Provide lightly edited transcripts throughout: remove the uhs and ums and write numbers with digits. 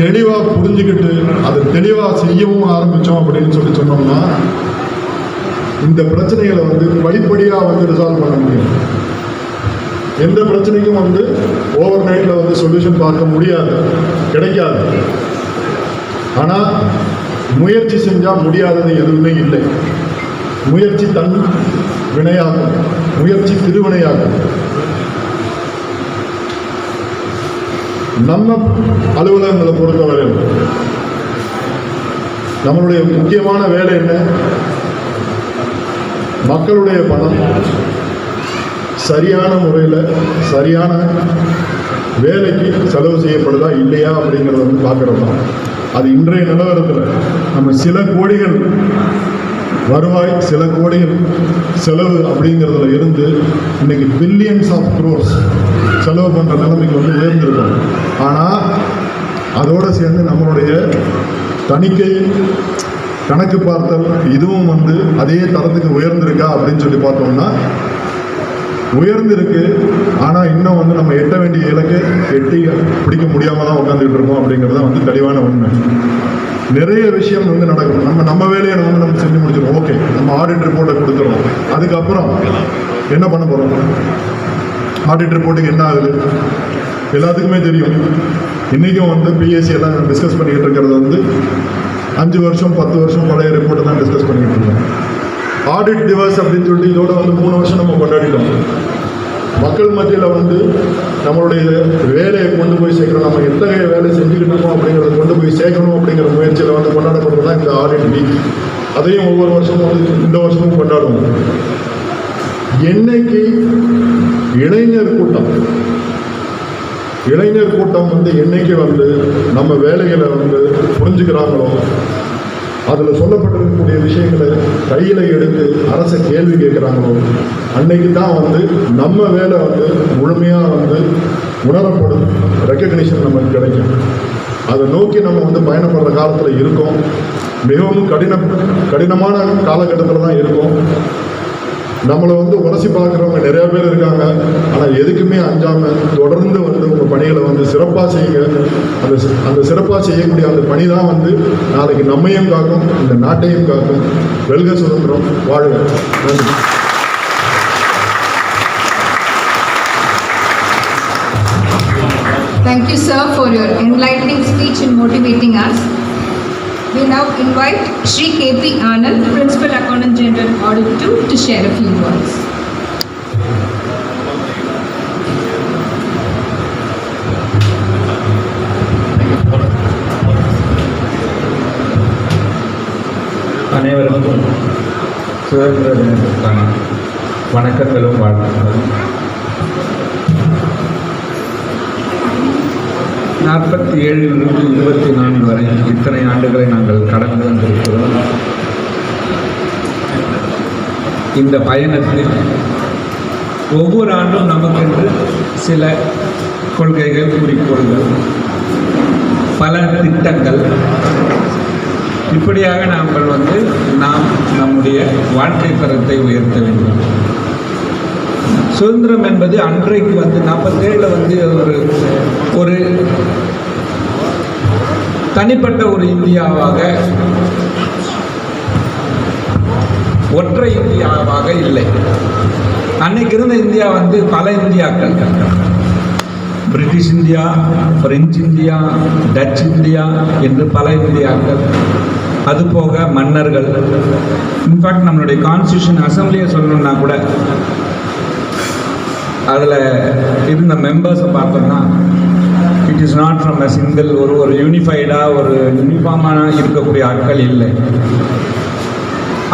தெளிவாக புரிஞ்சுக்கிட்டு அதை தெளிவாக செய்யவும் ஆரம்பித்தோம் அப்படின்னு சொன்னோம்னா இந்த பிரச்சனைகளை வந்து படிப்படியாக வந்து ரிசால்வ் பண்ண முடியும். எந்த பிரச்சனைக்கும் வந்து ஓவர் நைட்டில் வந்து சொல்யூஷன் பார்க்க முடியாது, கிடைக்காது. ஆனால் முயற்சி செஞ்சால் முடியாதது எதுவுமே இல்லை. முயற்சி தன் வினையாகும், முயற்சி திருவினையாகும். நம்ம அலுவலகங்களை பொறுத்தவரை நம்மளுடைய முக்கியமான வேலை என்ன? மக்களுடைய பணம் சரியான முறையில் சரியான வேலைக்கு செலவு செய்யப்படுதா இல்லையா அப்படிங்கிறத வந்து பார்க்குறது தான். அது இன்றைய நிலவரத்தில் நம்ம சில கோடிகள் வருவாய், சில கோடிகள் செலவு அப்படிங்கிறதுல இருந்து இன்னைக்கு பில்லியன்ஸ் ஆஃப் க்ரோர்ஸ் செலவு பண்ணுற நிலைமைக்கு வந்து உயர்ந்திருக்கோம். ஆனால் அதோடு சேர்ந்து நம்மளுடைய தணிக்கை, கணக்கு பார்த்தல் இதுவும் வந்து அதே தரத்துக்கு உயர்ந்திருக்கா அப்படின்னு சொல்லி பார்த்தோம்னா உயர்ந்திருக்கு. ஆனால் இன்னும் வந்து நம்ம எட்ட வேண்டிய இலக்கு எட்டி பிடிக்க முடியாமல் தான் உட்காந்துக்கிட்டு இருக்கோம் அப்படிங்கிறது தான் வந்து தெளிவான உண்மை. நிறைய விஷயம் வந்து நடக்கும். நம்ம வேலையை வந்து நம்ம செஞ்சு முடிச்சிடும். ஓகே, நம்ம ஆடிட் ரிப்போர்ட்டை கொடுத்துருவோம். அதுக்கப்புறம் என்ன பண்ண போகிறோம்? ஆடிட் ரிப்போர்ட்டுக்கு என்ன ஆகுது எல்லாத்துக்குமே தெரியும். இன்றைக்கும் வந்து பிஎஸ்சி எல்லாம் டிஸ்கஸ் பண்ணிக்கிட்டு இருக்கிறது வந்து 5 வருஷம் 10 வருஷம் பழைய ரிப்போர்ட்டை தான் டிஸ்கஸ் பண்ணிக்கிட்டு இருக்கோம். ஆடிட் டிவர்ஸ் அப்படின்னு சொல்லிட்டு இதோட வந்து 3 வருஷம் நம்ம கொண்டாடிட்டோம். மக்கள் மத்தியில் வந்து நம்மளுடைய வேலையை கொண்டு போய் சேர்க்கணும், நம்ம எத்தகைய வேலை செஞ்சுக்கிட்டு இருக்கோம் அப்படிங்கிறத கொண்டு போய் சேர்க்கணும் அப்படிங்கிற முயற்சியில் வந்து கொண்டாடப்படுறது தான் இந்த ஆடிட் வீக். அதையும் ஒவ்வொரு வருஷமும் வந்து இந்த வருஷமும் கொண்டாடுவோம். என்னைக்கு இளைஞர் கூட்டம் வந்து என்னைக்கு வந்து நம்ம வேலைகளை வந்து புரிஞ்சுக்கிறாங்களோ, அதில் சொல்லப்பட்டிருக்கக்கூடிய விஷயங்களை கையில் எடுத்து அரசை கேள்வி கேட்குறாங்களோ, அன்னைக்கு தான் வந்து நம்ம வேலை வந்து முழுமையாக வந்து உணரப்படும், ரெக்கக்னிஷன் நமக்கு கிடைக்கும். அதை நோக்கி நம்ம வந்து பயணப்படுற காலத்தில் இருக்கோம். மிகவும் கடினமான காலகட்டத்தில் தான் இருக்கும். நம்மளை வந்து உரசி பார்க்குறவங்க நிறைய பேர் இருக்காங்க. ஆனால் எதுக்குமே அஞ்சாமல் தொடர்ந்து வந்து உங்கள் பணிகளை வந்து சிறப்பாக செய்யுங்க. அந்த சிறப்பாக செய்யக்கூடிய அந்த பணி தான் வந்து நாளைக்கு நம்மையும் காக்கும், இந்த நாட்டையும் காக்கும். வெல்க சுதந்திரம், வாழ்க. நன்றி. Thank you, sir, for your enlightening speech and motivating us. We now invite Shri K.P. Anand, Principal Accountant General, Audit 2, to share a few words. அனைவருக்கும் சுதந்திர தினத்திற்கான வணக்கங்களும் வாழ்த்துக்களும். 47 இருந்து 24 வரை இத்தனை ஆண்டுகளை நாங்கள் கடந்து வந்திருக்கிறோம். இந்த பயணத்தில் ஒவ்வொரு ஆண்டும் நமக்கென்று சில கொள்கைகள், குறிக்கோள்கள், பல திட்டங்கள், இப்படியாக நாங்கள் நாம் நம்முடைய வாழ்க்கை தரத்தை உயர்த்த வேண்டும். சுதந்திரம் என்பது அன்றைக்கு 47 ஒரு தனிப்பட்ட ஒரு இந்தியாவாக, ஒற்றை இந்தியாவாக இல்லை. அன்னைக்கு இருந்த இந்தியா பல இந்தியாக்கள், British India, French India, Dutch India என்று பல இந்தியாக்கள். அதுபோக மன்னர்கள். இன்ஃபேக்ட் நம்மளுடைய கான்ஸ்டியூஷன் அசம்பிளியை சொல்லணும்னா கூட அதில் இருந்த மெம்பர்ஸை பார்த்தோம்னா it is not from a single ஒரு யூனிஃபைடாக ஒரு யூனிஃபார்மான இருக்கக்கூடிய ஆட்கள் இல்லை.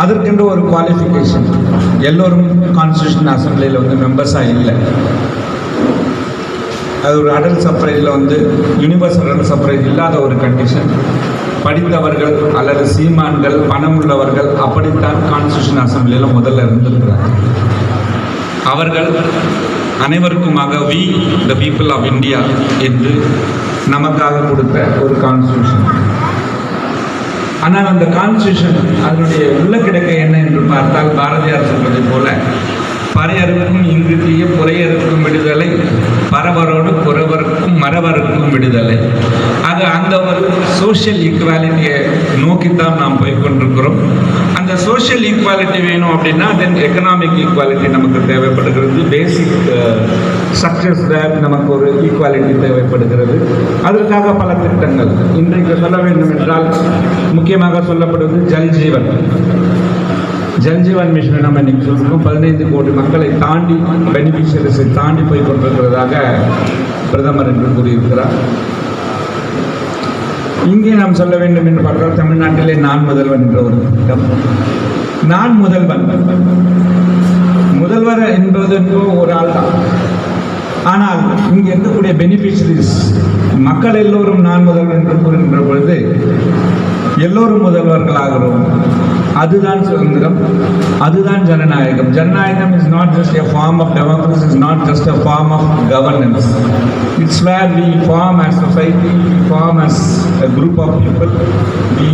அதற்கென்று ஒரு குவாலிஃபிகேஷன். எல்லோரும் கான்ஸ்டியூஷன் அசம்பிளியில் மெம்பர்ஸாக இல்லை. அது ஒரு அடல்ட் சப்ரைஜில் யூனிவர்சல் அடல்ட் சப்ரைஜ் இல்லாத ஒரு கண்டிஷன். படித்தவர்கள் அல்லது சீமான்கள், பணம் உள்ளவர்கள் அப்படித்தான் கான்ஸ்டியூஷன் அசம்பிளியில் முதல்ல இருந்திருக்கிறாங்க. அவர்கள் அனைவருக்குமாக we the people of India என்று நமக்காக கொடுத்த ஒரு கான்ஸ்டியூஷன். ஆனால் அந்த கான்ஸ்டியூஷன் அதனுடைய உள்ள கிடக்க என்ன என்று பார்த்தால் பாரதியார் சொல்வதை போல பறையறுக்கும் இங்கு தீய புறையறுக்கும் விடுதலை, பரவரோடு குறவருக்கும் மறவருக்கும் விடுதலை. அது அந்த ஒரு சோஷியல் ஈக்குவாலிட்டியை நோக்கித்தான் நாம் போய்கொண்டிருக்கிறோம். அந்த சோஷியல் ஈக்குவாலிட்டி வேணும் அப்படின்னா தென் எக்கனாமிக் ஈக்குவாலிட்டி நமக்கு தேவைப்படுகிறது. பேசிக் ஸ்ட்ரக்சர்ஸ் நமக்கு ஒரு ஈக்குவாலிட்டி தேவைப்படுகிறது. அதற்காக பல திட்டங்கள் இன்றைக்கு சொல்ல வேண்டும் என்றால் முக்கியமாக சொல்லப்படுவது ஜல்ஜீவன். ஜல்ஜீவன் மிஷனை நம்ம இன்னைக்கு சொல்லியிருக்கோம். 15 கோடி மக்களை தாண்டி, பெனிஃபிஷரிஸை தாண்டி போய் கொண்டிருக்கிறதாக பிரதமர் என்று கூறியிருக்கிறார். இங்கே நாம் சொல்ல வேண்டும் என்று பார்த்தால் தமிழ்நாட்டிலே நான் முதல்வன் என்ற ஒரு திட்டம். நான் முதல்வன், முதல்வர் என்பது ஒரு ஆள் தான். ஆனால் இங்கே இருக்கக்கூடிய பெனிஃபிஷரிஸ் மக்கள் எல்லோரும் நான் முதல்வன் என்று கூறுகின்ற பொழுது எல்லோரும் முதல்வர்களாகிறோம். அதுதான் சுதந்திரம், அதுதான் ஜனநாயகம். ஜனநாயகம் is not just a form of democracy, is not just a form of governance. It's where we form as society, we form as a group of people, we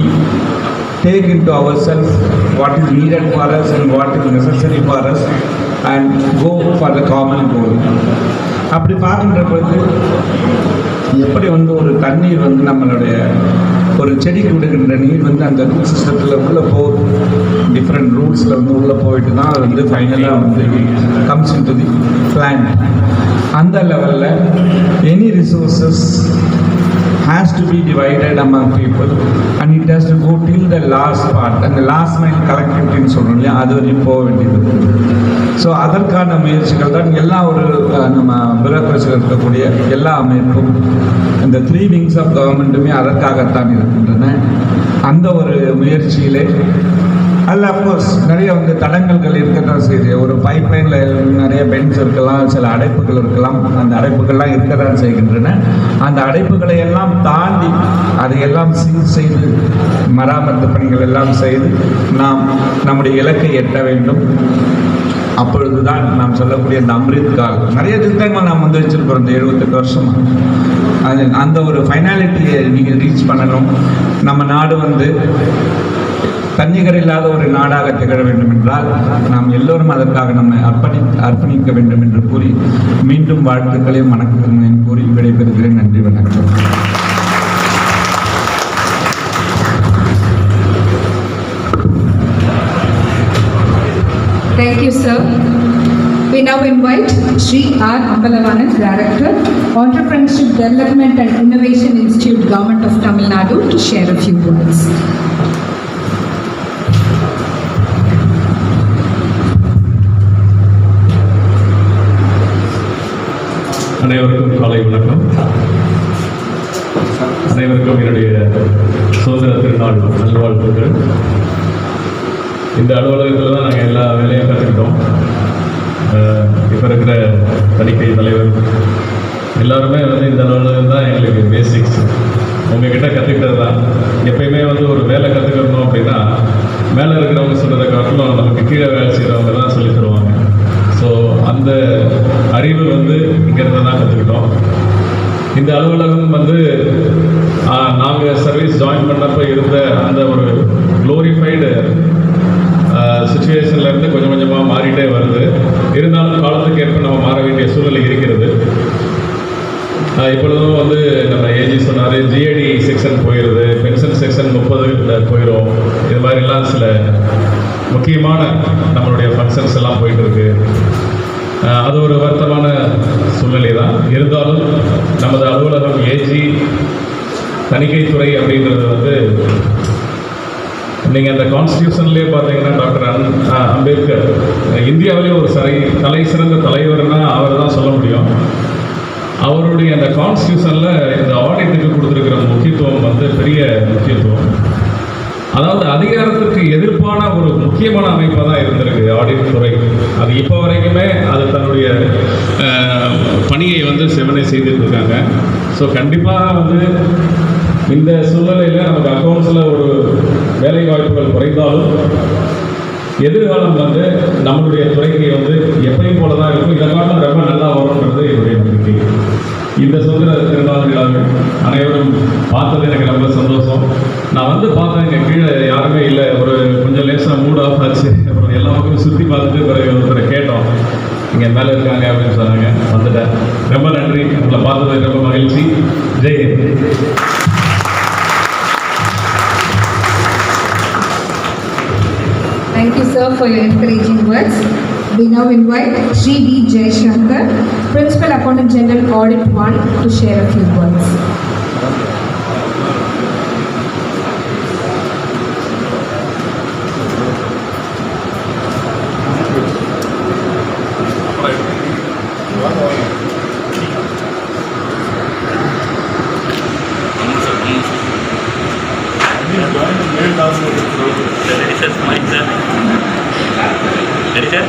take into ourselves what is needed for us and what is necessary for us and go for the common goal. அப்படி பார்க்கின்ற பொழுது எப்படி ஒரு தண்ணீர் நம்மளுடைய ஒரு செடிக்கு விடுகின்ற நீர் அந்த ரூட் சிஸ்டத்தில் உள்ளே போகுது. டிஃப்ரெண்ட் ரூட்ஸில் உள்ளே போயிட்டு தான் அது ஃபைனலாக comes in to the plant. அந்த லெவலில் any resources has to be divided among people and it has to go till the last part and the last mile collectivity ன்னு சொல்றோம் இல்லையா, அது வரையும் போக வேண்டியது. ஸோ அதற்கான முயற்சிகள் தான் எல்லா ஒரு நம்ம பியூரோக்ரஸியில் இருக்கக்கூடிய எல்லா அமைப்பும், இந்த 3 wings ஆஃப் கவர்மெண்ட்டுமே அதற்காகத்தான் இருக்கின்றன. அந்த ஒரு முயற்சியிலே அதில் அஃப்கோர்ஸ் நிறைய தடங்கல்கள் இருக்கத்தான் செய்யுது. ஒரு பைப்லைனில் நிறைய பென்ஸ் இருக்கலாம், சில அடைப்புகள் இருக்கலாம். அந்த அடைப்புகள்லாம் இருக்கத்தான் செய்கின்றன. அந்த அடைப்புகளை எல்லாம் தாண்டி அதையெல்லாம் சீர் செய்து மராமத்து பணிகள் எல்லாம் செய்து நாம் நம்முடைய இலக்கை எட்ட வேண்டும். அப்பொழுதுதான் நாம் சொல்லக்கூடிய இந்த அம்ரித் கால் நிறைய திட்டங்கள் நாம் வச்சிருக்கிறோம் இந்த 78 வருஷம். அது அந்த ஒரு ஃபைனாலிட்டியை நீங்கள் ரீச் பண்ணணும். நம்ம நாடு தன்னிகர் இல்லாத ஒரு நாடாக திகழ வேண்டும் என்றால் நாம் எல்லோரும் அதற்காக நம்மை அர்ப்பணிக்க வேண்டும் என்று கூறி மீண்டும் வாழ்த்துக்களையும் வணக்கங்களையும் கூறி விடைபெறுகிறேன். நன்றி, வணக்கம். Thank you, sir. We now invite Sri R. Ambalavan, Director, Entrepreneurship Development and Innovation Institute, Government of Tamil Nadu, to share a few words. அனைவருக்கும் காலை வணக்கம். அனைவருக்கும் என்னுடைய சுதந்திர திருநாள் நல்வாழ்த்துக்கள். இந்த அலுவலகத்தில் தான் நாங்கள் எல்லா வேலையும் கற்றுக்கிட்டோம். இப்போ இருக்கிற தணிக்கை தலைவர் எல்லாருமே இந்த அலுவலகம் தான் எங்களுக்கு பேசிக்ஸ். உங்ககிட்ட கற்றுக்கிட்டது தான். எப்பயுமே ஒரு வேலை கற்றுக்கணும் அப்படின்னா மேலே இருக்கிறவங்க சொல்கிறத காட்டிலும் நமக்கு கீழே வேலை செய்கிறவங்க தான் சொல்லி தருவாங்க. ஸோ அந்த அறிவு இங்கேருந்து தான் கற்றுக்கிட்டோம். இந்த அலுவலகம் நாங்கள் சர்வீஸ் ஜாயின் பண்ணப்போ இருந்த அந்த ஒரு க்ளோரிஃபைடு சுச்சுவேஷன்லேருந்து கொஞ்சம் கொஞ்சமாக மாறிட்டே வருது. இருந்தாலும் காலத்துக்கு ஏற்ப நம்ம மாற வேண்டிய சூழ்நிலை இருக்கிறது. இப்பொழுதும் நம்ம ஏஜி சொன்னார், ஜிஏடி செக்ஷன் போயிடுது, பென்ஷன் செக்ஷன் 30 போயிடும். இது மாதிரிலாம் சில முக்கியமான நம்மளுடைய ஃபங்க்ஷன்ஸ் எல்லாம் போயிட்டுருக்கு. அது ஒரு வருத்தமான சூழ்நிலை தான். இருந்தாலும் நமது அலுவலகம் ஏஜி தணிக்கைத்துறை அப்படின்றது நீங்கள் அந்த கான்ஸ்டியூஷன்லேயே பார்த்தீங்கன்னா டாக்டர் அம்பேத்கர் இந்தியாவிலே ஒரு தலை சிறந்த தலைவர்னா அவர் தான் சொல்ல முடியும். அவருடைய அந்த கான்ஸ்டியூஷனில் இந்த ஆடிட்டுக்கு கொடுத்துருக்கிற முக்கியத்துவம் பெரிய முக்கியத்துவம். அதாவது அதிகாரத்திற்கு எதிர்ப்பான ஒரு முக்கியமான அமைப்பாக தான் இருந்திருக்கு ஆடிட் துறை. அது இப்போ வரைக்குமே அது தன்னுடைய பணியை செவனை செய்துட்டு இருக்காங்க. ஸோ கண்டிப்பாக இந்த சூழ்நிலையில் நமக்கு அக்கௌண்ட்ஸில் ஒரு வேலை வாய்ப்புகள் குறைந்தாலும் எதிர்காலம் நம்மளுடைய துறைக்கு எப்பயும் போல தான் இருக்கும். இதை காலம் ரொம்ப நல்லா வரும்ன்றது என்னுடைய நம்பிக்கை. இந்த சுதந்திர திருநாள் விழாவில் அனைவரும் பார்த்தது எனக்கு ரொம்ப சந்தோஷம். நான் பார்த்தேன், இங்கே கீழே யாருமே இல்லை. கொஞ்சம் லேசாக மூட் ஆஃப் ஆச்சு. அப்புறம் எல்லா பக்கமும் சுற்றி பார்த்துட்டு பிறகு ஒருத்தரை கேட்டோம், இங்கே மேலே இருக்காங்க அப்படின்னு சொன்னாங்க. வந்துட்டேன். ரொம்ப நன்றி. உங்களை பார்த்தது ரொம்ப மகிழ்ச்சி. Jai Hind. Thank you, sir, for your encouraging words. We now invite Sri D. Jayashankar, Principal Accountant General Audit 1, to share a few words. Ready, sir? Mic, sir. Ready, sir?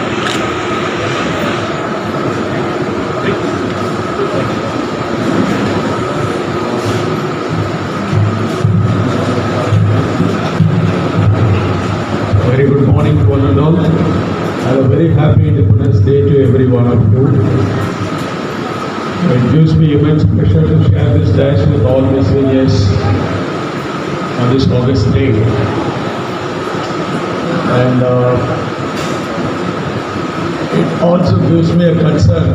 Very good morning to one and all. And a very happy Independence Day to every one of you. It gives me immense pleasure to share this dash with all my seniors on this August day. And it also gives me a concern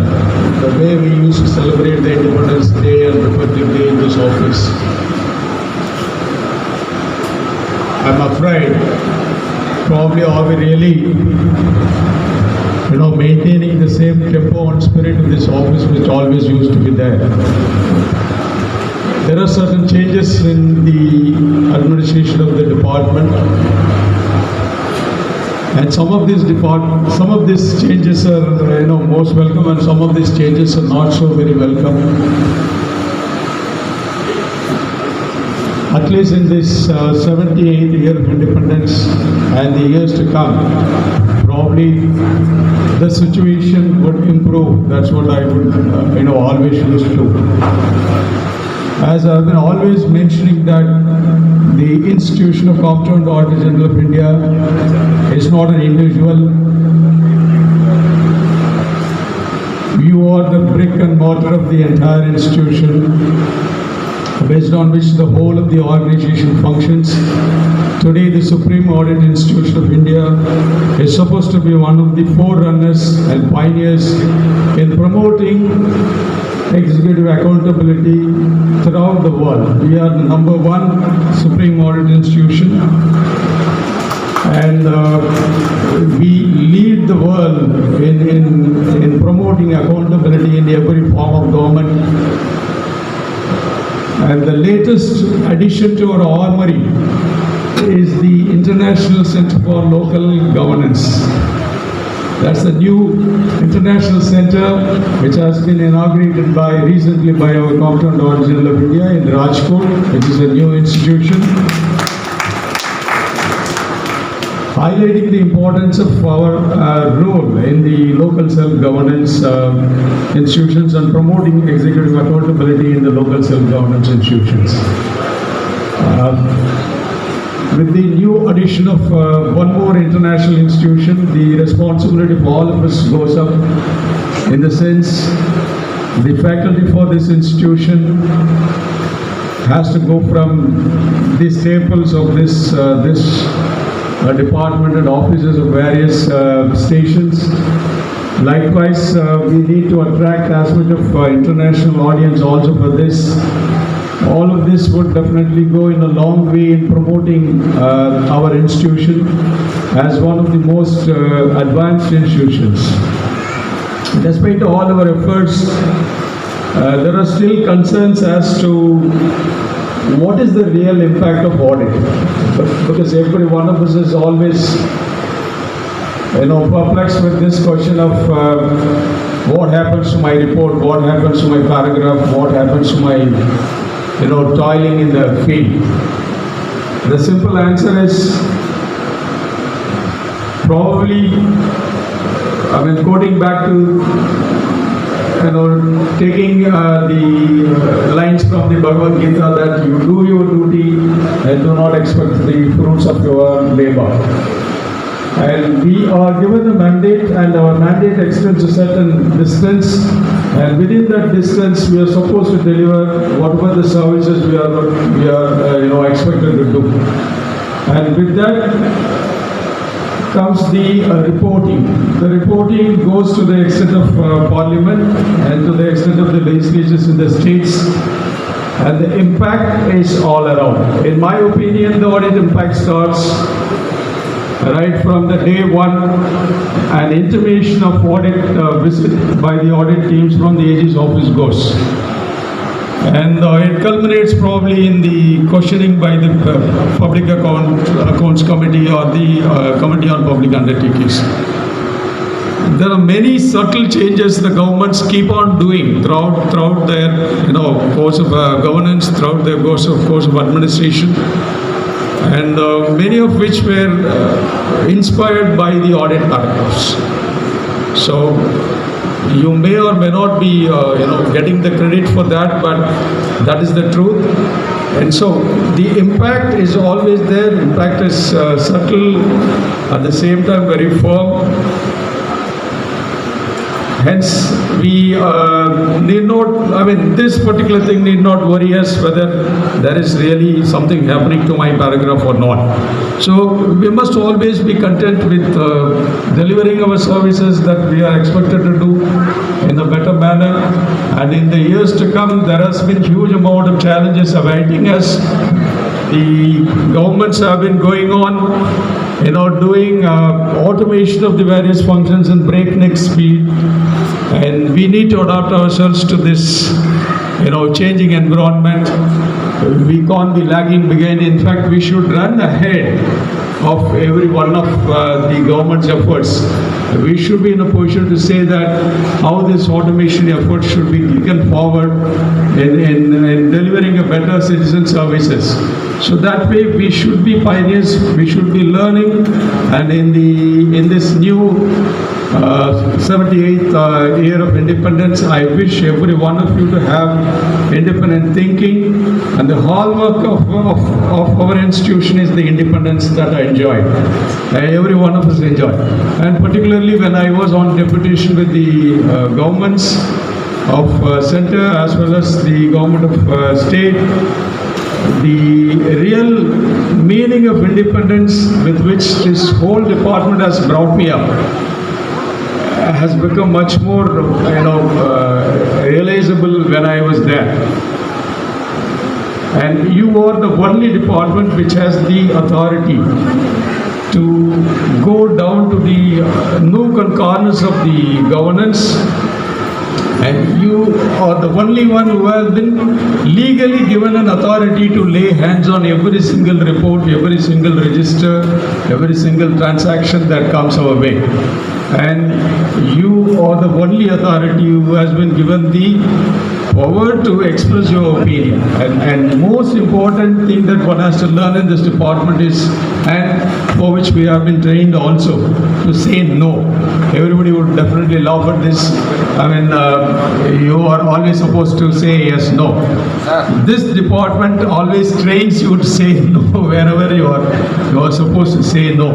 the way we used to celebrate the Independence Day and Republic Day in this office. I'm afraid probably are we really maintaining the same tempo and spirit in this office which always used to be there. There are certain changes in the administration of the department, and some of these changes are most welcome, and some of these changes are not so very welcome. At least in this 78th year of independence and the years to come, probably the situation would improve. That's what I would always used to. As I've been always mentioning that the institution of Comptroller Auditor General of India is not an individual. You are the brick and mortar of the entire institution, based on which the whole of the organization functions. Today, the Supreme Audit Institution of India is supposed to be one of the forerunners and pioneers in promoting executive accountability throughout the world. We are the number one Supreme Audit Institution, and we lead the world in promoting accountability in every form of government. And the latest addition to our armory is the International Center for Local Governance. That's the new international center which has been inaugurated recently by our Comptroller Auditor General of India in Rajkot, which is a new institution, highlighting the importance of our role in the local self-governance institutions and promoting executive accountability in the local self-governance institutions. With the new addition of one more international institution, the responsibility of all of us goes up, in the sense the faculty for this institution has to go from the staples of this department and offices of various stations. Likewise, we need to attract as much of international audience also for this. All of this would definitely go in a long way in promoting our institution as one of the most advanced institutions. Despite all our efforts, there are still concerns as to what is the real impact of audit, because every one of us is always perplexed with this question of what happens to my report, what happens to my paragraph, what happens to my toiling in the field. The simple answer is probably, quoting back to taking the lines from the Bhagavad Gita, that you do your duty and do not expect the fruits of your labor. And we are given a mandate, and our mandate extends a certain distance, and within that distance we are supposed to deliver whatever the services we are expected to do. And with that, comes the reporting. The reporting goes to the extent of Parliament and to the extent of the legislatures in the states, and the impact is all around. In my opinion, the audit impact starts right from the day one, an intimation of audit visit by the audit teams from the AG's office goes. And it culminates probably in the questioning by the Public Accounts Committee or the Committee on Public Undertakings. There are many subtle changes the governments keep on doing throughout their course of governance, throughout their course of administration, and many of which were inspired by the audit paragraphs. So you may or may not be getting the credit for that, but that is the truth. And so the impact is always there. Impact is subtle, at the same time very firm. Hence, we need not, this particular thing need not worry us whether there is really something happening to my paragraph or not. So, we must always be content with delivering our services that we are expected to do in a better manner. And in the years to come, there has been huge amount of challenges awaiting us. The governments have been going on, doing automation of the various functions in breakneck speed, and we need to adapt ourselves to this, changing environment. We can't be lagging behind. In fact, we should run ahead of every one of the government's efforts. We should be in a position to say that how this automation effort should be taken forward in delivering a better citizen services. So that way we should be pioneers, we should be learning, and in this new 78th year of independence, I wish every one of you to have independent thinking, and the hallmark of our institution is the independence that I enjoy. Every one of us enjoy. And particularly when I was on deputation with the governments of center as well as the government of state, the real meaning of independence with which this whole department has brought me up has become much more realizable when I was there. And you are the only department which has the authority to go down to the nook and corners of the governance, and you are the only one who has been legally given an authority to lay hands on every single report, every single register, every single transaction that comes our way. And you are the only authority who has been given the power to express your opinion. And most important thing that one has to learn in this department is, and for which we have been trained also, to say no. Everybody would definitely laugh at this. You are always supposed to say yes, no. This department always trains you to say no wherever you are supposed to say no.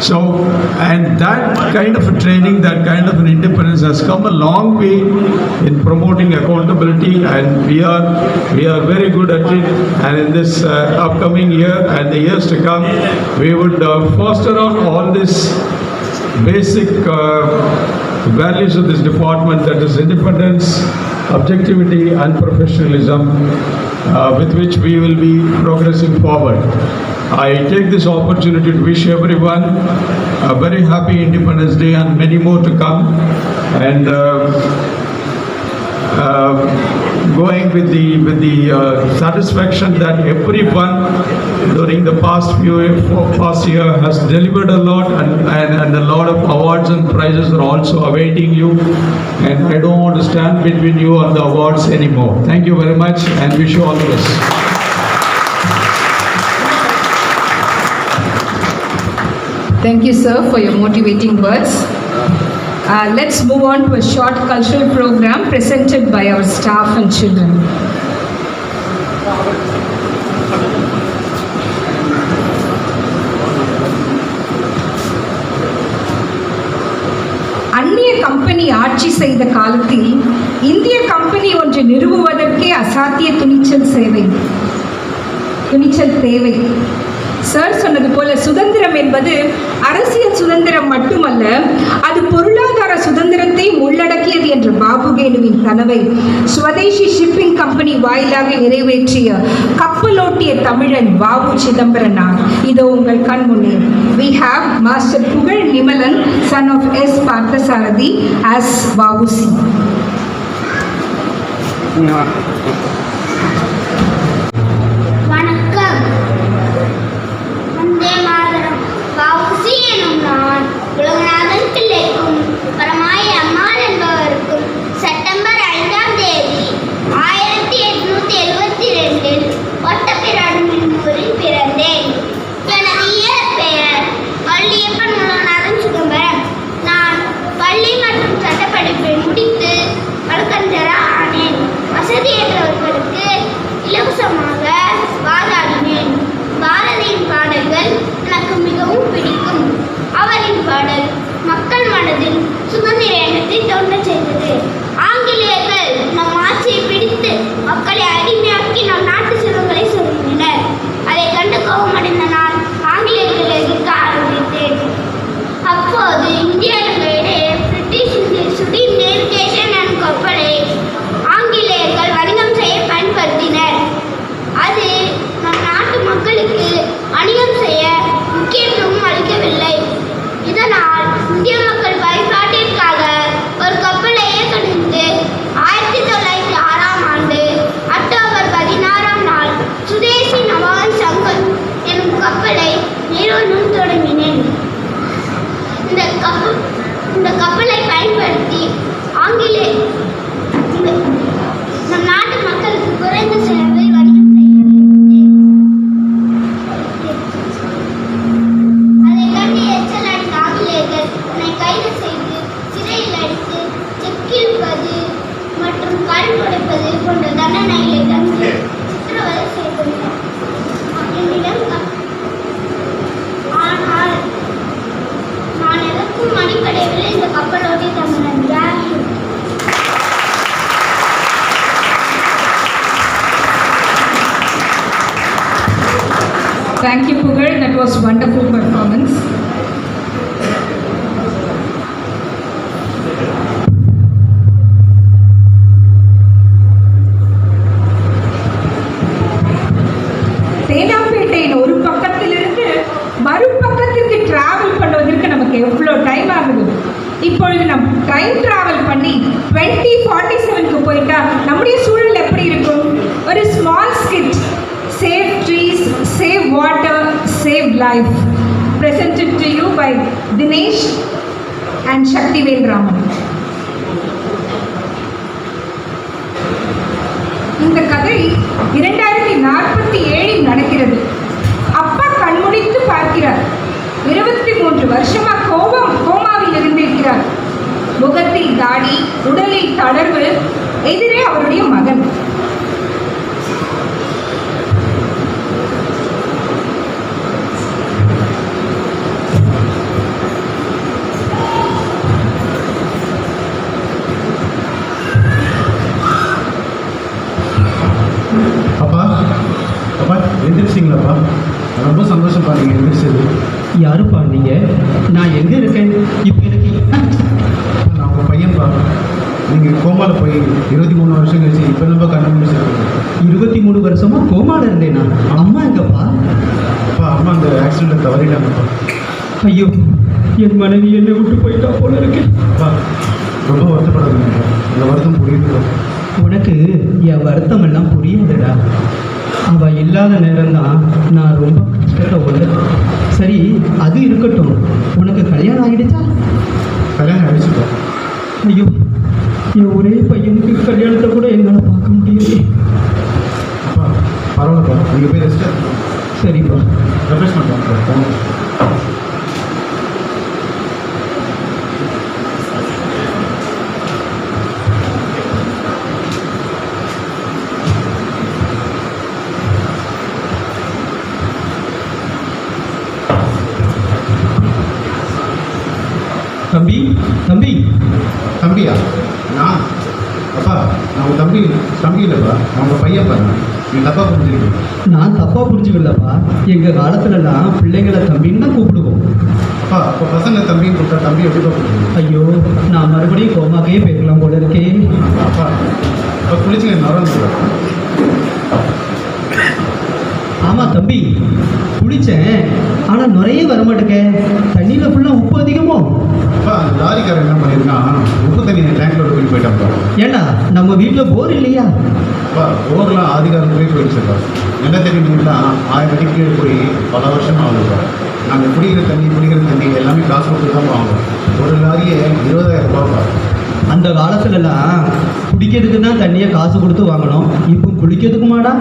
So, and that kind of a training, that kind of an independence has come a long way in promoting accountability, and we are very good at it. And in this upcoming year and the years to come, we would foster on all this basic values of this department, that is independence, objectivity and professionalism, with which we will be progressing forward. I take this opportunity to wish everyone a very happy Independence Day and many more to come, and going with the satisfaction that everyone during the past year has delivered a lot, and a lot of awards and prizes are also awaiting you, and I don't want to stand between you and the awards anymore. Thank you very much and wish you all the best. Thank you, sir, for your motivating words. Let's move on to a short cultural program presented by our staff and children. அந்நிய company ஆட்சி செய்த காலத்தில் இந்திய company ஒன்று நிறுவுவதற்கே அசாத்திய துணிச்சல் தேவை. Sir சொன்னது போல சுதந்திரம் என்பது அரசியல் சுதந்திரம் மட்டுமல்ல, அது பொருளாதார சுதந்திரத்தை உள்ளடக்கியது என்ற பாபுகேனுவின் கனவை ஸ்வதேசி ஷிப்பிங் கம்பெனி வாயிலாக நிறைவேற்றிய கப்பலோட்டிய தமிழன் வாவு சிதம்பரனார் இதோ உங்கள் கண் முன்னே. We have Master புகழ் நிமலன், son of S. Parthasarathy as VOC. வணக்கம். வந்தே மாதரம். வஉசி எனும் நான் உலகநாதன் பிள்ளைக்கும் பரமாய அம்மாள் என்பவருக்கும் செப்டம்பர் 5ஆம் தேதி 1872 ஒட்டப்பிராடுமின் ஊரில் பிறந்தேன். எனது இயற்பெயர் வள்ளியப்பன் உலகநாதன் சிதம்பரம். நான் பள்ளி மற்றும் சட்டப்படிப்பை முடித்து வழக்கறிஞரா ஆனேன். வசதியற்றவர்களுக்கு இலவசமாக வாதாடினேன். பாரதியின் பாடல்கள் எனக்கு மிகவும் பிடிக்கும். அவரின் பாடல் மக்கள் மனதில் சுதந்திர எண்ணத்தை தோன்றச் செய்தது. ஆங்கிலேயர்கள் நம் ஆட்சியை பிடித்து மக்களை அடிமையாக்கி நம் நாட்டு செல்வங்களை சுருங்கினர். அதை கண்டு கோபமடைந்த நான் ஆங்கிலேயர்களை எதிர்க்க ஆரம்பித்தேன். அப்போது இந்தியர்களிடையே பிரிட்டிஷ் சுடீர் நேவிகேஷன் எனும் கப்பலை ஆங்கிலேயர்கள் வணிகம் செய்ய பயன்படுத்தினர். அது நம் நாட்டு மக்களுக்கு வணிகம் செய்ய முக்கியத்துவம் அளிக்கவில்லை. இதனால் இந்திய மக்கள் பயன்பாட்டிற்காக ஒரு கப்பலையே கணிந்து 1906ஆம் ஆண்டு அக்டோபர் 16ஆம் நாள் சுதேசி நவான் சங்கர் எனும் கப்பலை நிறுவனம் தொடங்கினேன். இந்த கப்பலை பயன்படுத்தி நம் நாட்டு மக்களுக்கு குறைந்த செலவில் வணிகம் செய்ய அதை கண்டு எச்சல் அடித்த ஆங்கிலேயர்கள் என்னை கைது செய்து சிறையில் அடித்து செக்கிழுப்பது மற்றும் கரும்புடைப்பது போன்ற தண்டனைகளை தந்து சித்திரவதை செய்தனர். என்னிடம் ஆனால் நான் எதற்கும் மணிப்படையவில்லை. இந்த கப்பலோடி தமிழன் Thank you, Pugal. That was wonderful performance. தேனாம்பேட்டையின் ஒரு பக்கத்திலிருந்து மறுபக்கத்திற்கு டிராவல் பண்ணுவதற்கு நமக்கு எவ்வளோ டைம் ஆகுது. இப்பொழுது நம் டைம் டிராவல் பண்ணி 2047க்கு போயிட்டா நம்முடைய சூழல் எப்படி இருக்கும்? ஒரு small skid, Save trees, save water, save life. Presented to you by Dinesh and Shaktivel Raman. இந்த கதை 2047 நடக்கிறது. அப்பா கண்முடித்து பார்க்கிறார். 23 வருஷமா கோமாவில் இருந்திருக்கிறார். முகத்தில் தாடி, உடலில் தளர்வு. எதிரே அவருடைய மகன். எந்திரிச்சிங்களாப்பா? ரொம்ப சந்தோஷம் பாருங்க எந்திரிச்சது. யாருப்பா நீங்கள்? நான் எங்கே இருக்கேன் இப்போ? எனக்கு நான் உங்கள் பையன்ப்பா. நீங்கள் கோமாவில் போய் 23 வருஷம் கழிச்சு இப்போ ரொம்ப கண்டுபிடிச்சாங்க. 23 வருஷமாக கோமாவில் இருந்தேனா? அம்மா எங்கப்பா? அப்பா அம்மா அந்த ஆக்சிடெண்ட்டில் தவறிட்டாங்கப்பா. ஐயோ, என் மனைவி என்னை விட்டு போயிட்டா போல இருக்கு. அப்பா ரொம்ப வருத்தப்படாதுங்கப்பா. இந்த வருத்தம் புரியுது. உனக்கு என் வருத்தம் எல்லாம் புரியுதுடா. அவள் இல்லாத நேரம்தான் நான் ரொம்ப கஷ்டத்தை உள்ள. சரி, அது இருக்கட்டும். உனக்கு கல்யாணம் ஆகிடுச்சா? கல்யாணம் ஆகிடுச்சுப்பா. ஐயோ, என் ஒரே பையனுக்கு கல்யாணத்தை கூட என்னால் பார்க்க முடியலையே. அப்பா பரவாயில்லப்பா, நீங்கள் போய் ரெஸ்ட் எடுத்துப்பா. சரிப்பா. ரெஃப்ரெஷ்மெண்ட் வாங்கப்பா. தம்பி தம்பி தம்பியா? நான் அப்பா நான் உங்கள் தம்பி இல்லைப்பா, நான் உங்கள் பையன் பாருங்க. நீ தப்பாக புரிஞ்சுருக்கீங்க. நான் தப்பாக புரிஞ்சுக்கலப்பா. எங்கள் காலத்துலலாம் பிள்ளைங்களை தம்பின்னு தான் கூப்பிடுவோம். அப்பா இப்போ பசங்க தம்பின்னு கூப்பிட்டா தம்பி எப்படிப்பா கூப்பிடுவீங்க? ஐயோ, நான் மறுபடியும் கோமாக்கே போயிருக்கலாம் போல இருக்கே. அப்பா இப்போ குளிச்சுங்க நடந்து. ஆமாம் தம்பி, குளித்தேன். ஆனால் நுரையே வரமாட்டேங்க. தண்ணியில் ஃபுல்லாக உப்பு அதிகமோ? அப்பா அந்த லாரிக்காரன் என்ன பண்ணியிருக்கான், உப்பு தண்ணி டேங்க்ல தூக்கி போயிட்டான்ப்பா. ஏண்டா நம்ம வீட்டில் போர் இல்லையா? அப்பா போர்லாம் ஆதிகாரத்துலேயே போயிடுச்சுப்பா. என்ன தெரியுங்களா, 1000 அடிக்கு போய் பல வருஷம் ஆகுதுப்பா. நாங்கள் குடிக்கிற தண்ணி எல்லாமே காசு கொடுத்து தான் வாங்குவோம். ஒரு லாரியே 20,000 ரூபாப்பா. அந்த காலத்துலலாம் குடிக்கிறதுக்கு தான் தண்ணியை காசு கொடுத்து வாங்கணும். இப்போ குளிக்கிறதுக்கு மாடா.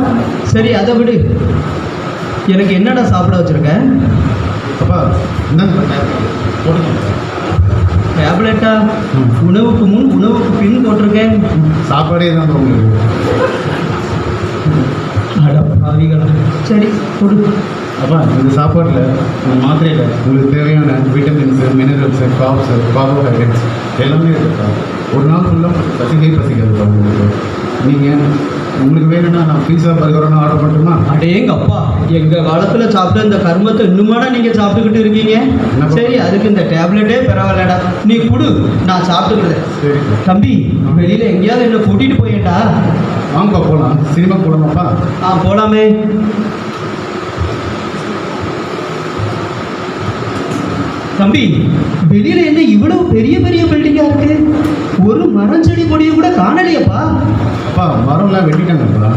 சரி, அதை விடு. எனக்கு என்னடா சாப்பிட வச்சுருக்க? அப்பா என்னன்னு போடுங்க. டேப்லெட்டா? உணவுக்கு முன் உணவுக்கு பின் போட்டிருக்கேன். சாப்பாடே தான் உங்களுக்கு. அட பாவிகளா. சரி கொடு. அப்பா இந்த சாப்பாட்டில் இந்த மாத்திரையில் உங்களுக்கு தேவையான விட்டமின்ஸு, மினரல்ஸு, காப்ஸு, கார்போஹைட்ரேட்ஸ் எல்லாமே இருக்குப்பா. ஒரு நாள் ஃபுல்லாக பசிக்காதுப்பா உங்களுக்கு. நீங்கள் உங்களுக்கு வேணும்னா நான் பீஸா பர்கர்னு ஆர்டர் பண்ணட்டுமா? அடேங்க அப்பா, எங்கள் காலத்தில் சாப்பிட்ட இந்த கர்மத்தை இன்னுமாடா நீங்கள் சாப்பிட்டுக்கிட்டு இருக்கீங்க? சரி, அதுக்கு இந்த டேப்லெட்டே பரவாயில்லடா. நீ கொடு, நான் சாப்பிட்டுக்கிறேன். சரி தம்பி, வெளியில் எங்கேயாவது என்ன கூட்டிகிட்டு போயேன்டா. வாங்கப்பா போகலாம். சினிமா போகலாமாப்பா? போகலாமே. தம்பி, வெளியில என்ன இவ்வளவு பெரிய பெரிய பில்டிங்கா இருக்கு? ஒரு மரம் செடி கொடியை கூட காணலையப்பா. அப்பா மரம்லாம் வெட்டிட்டாங்கப்பா.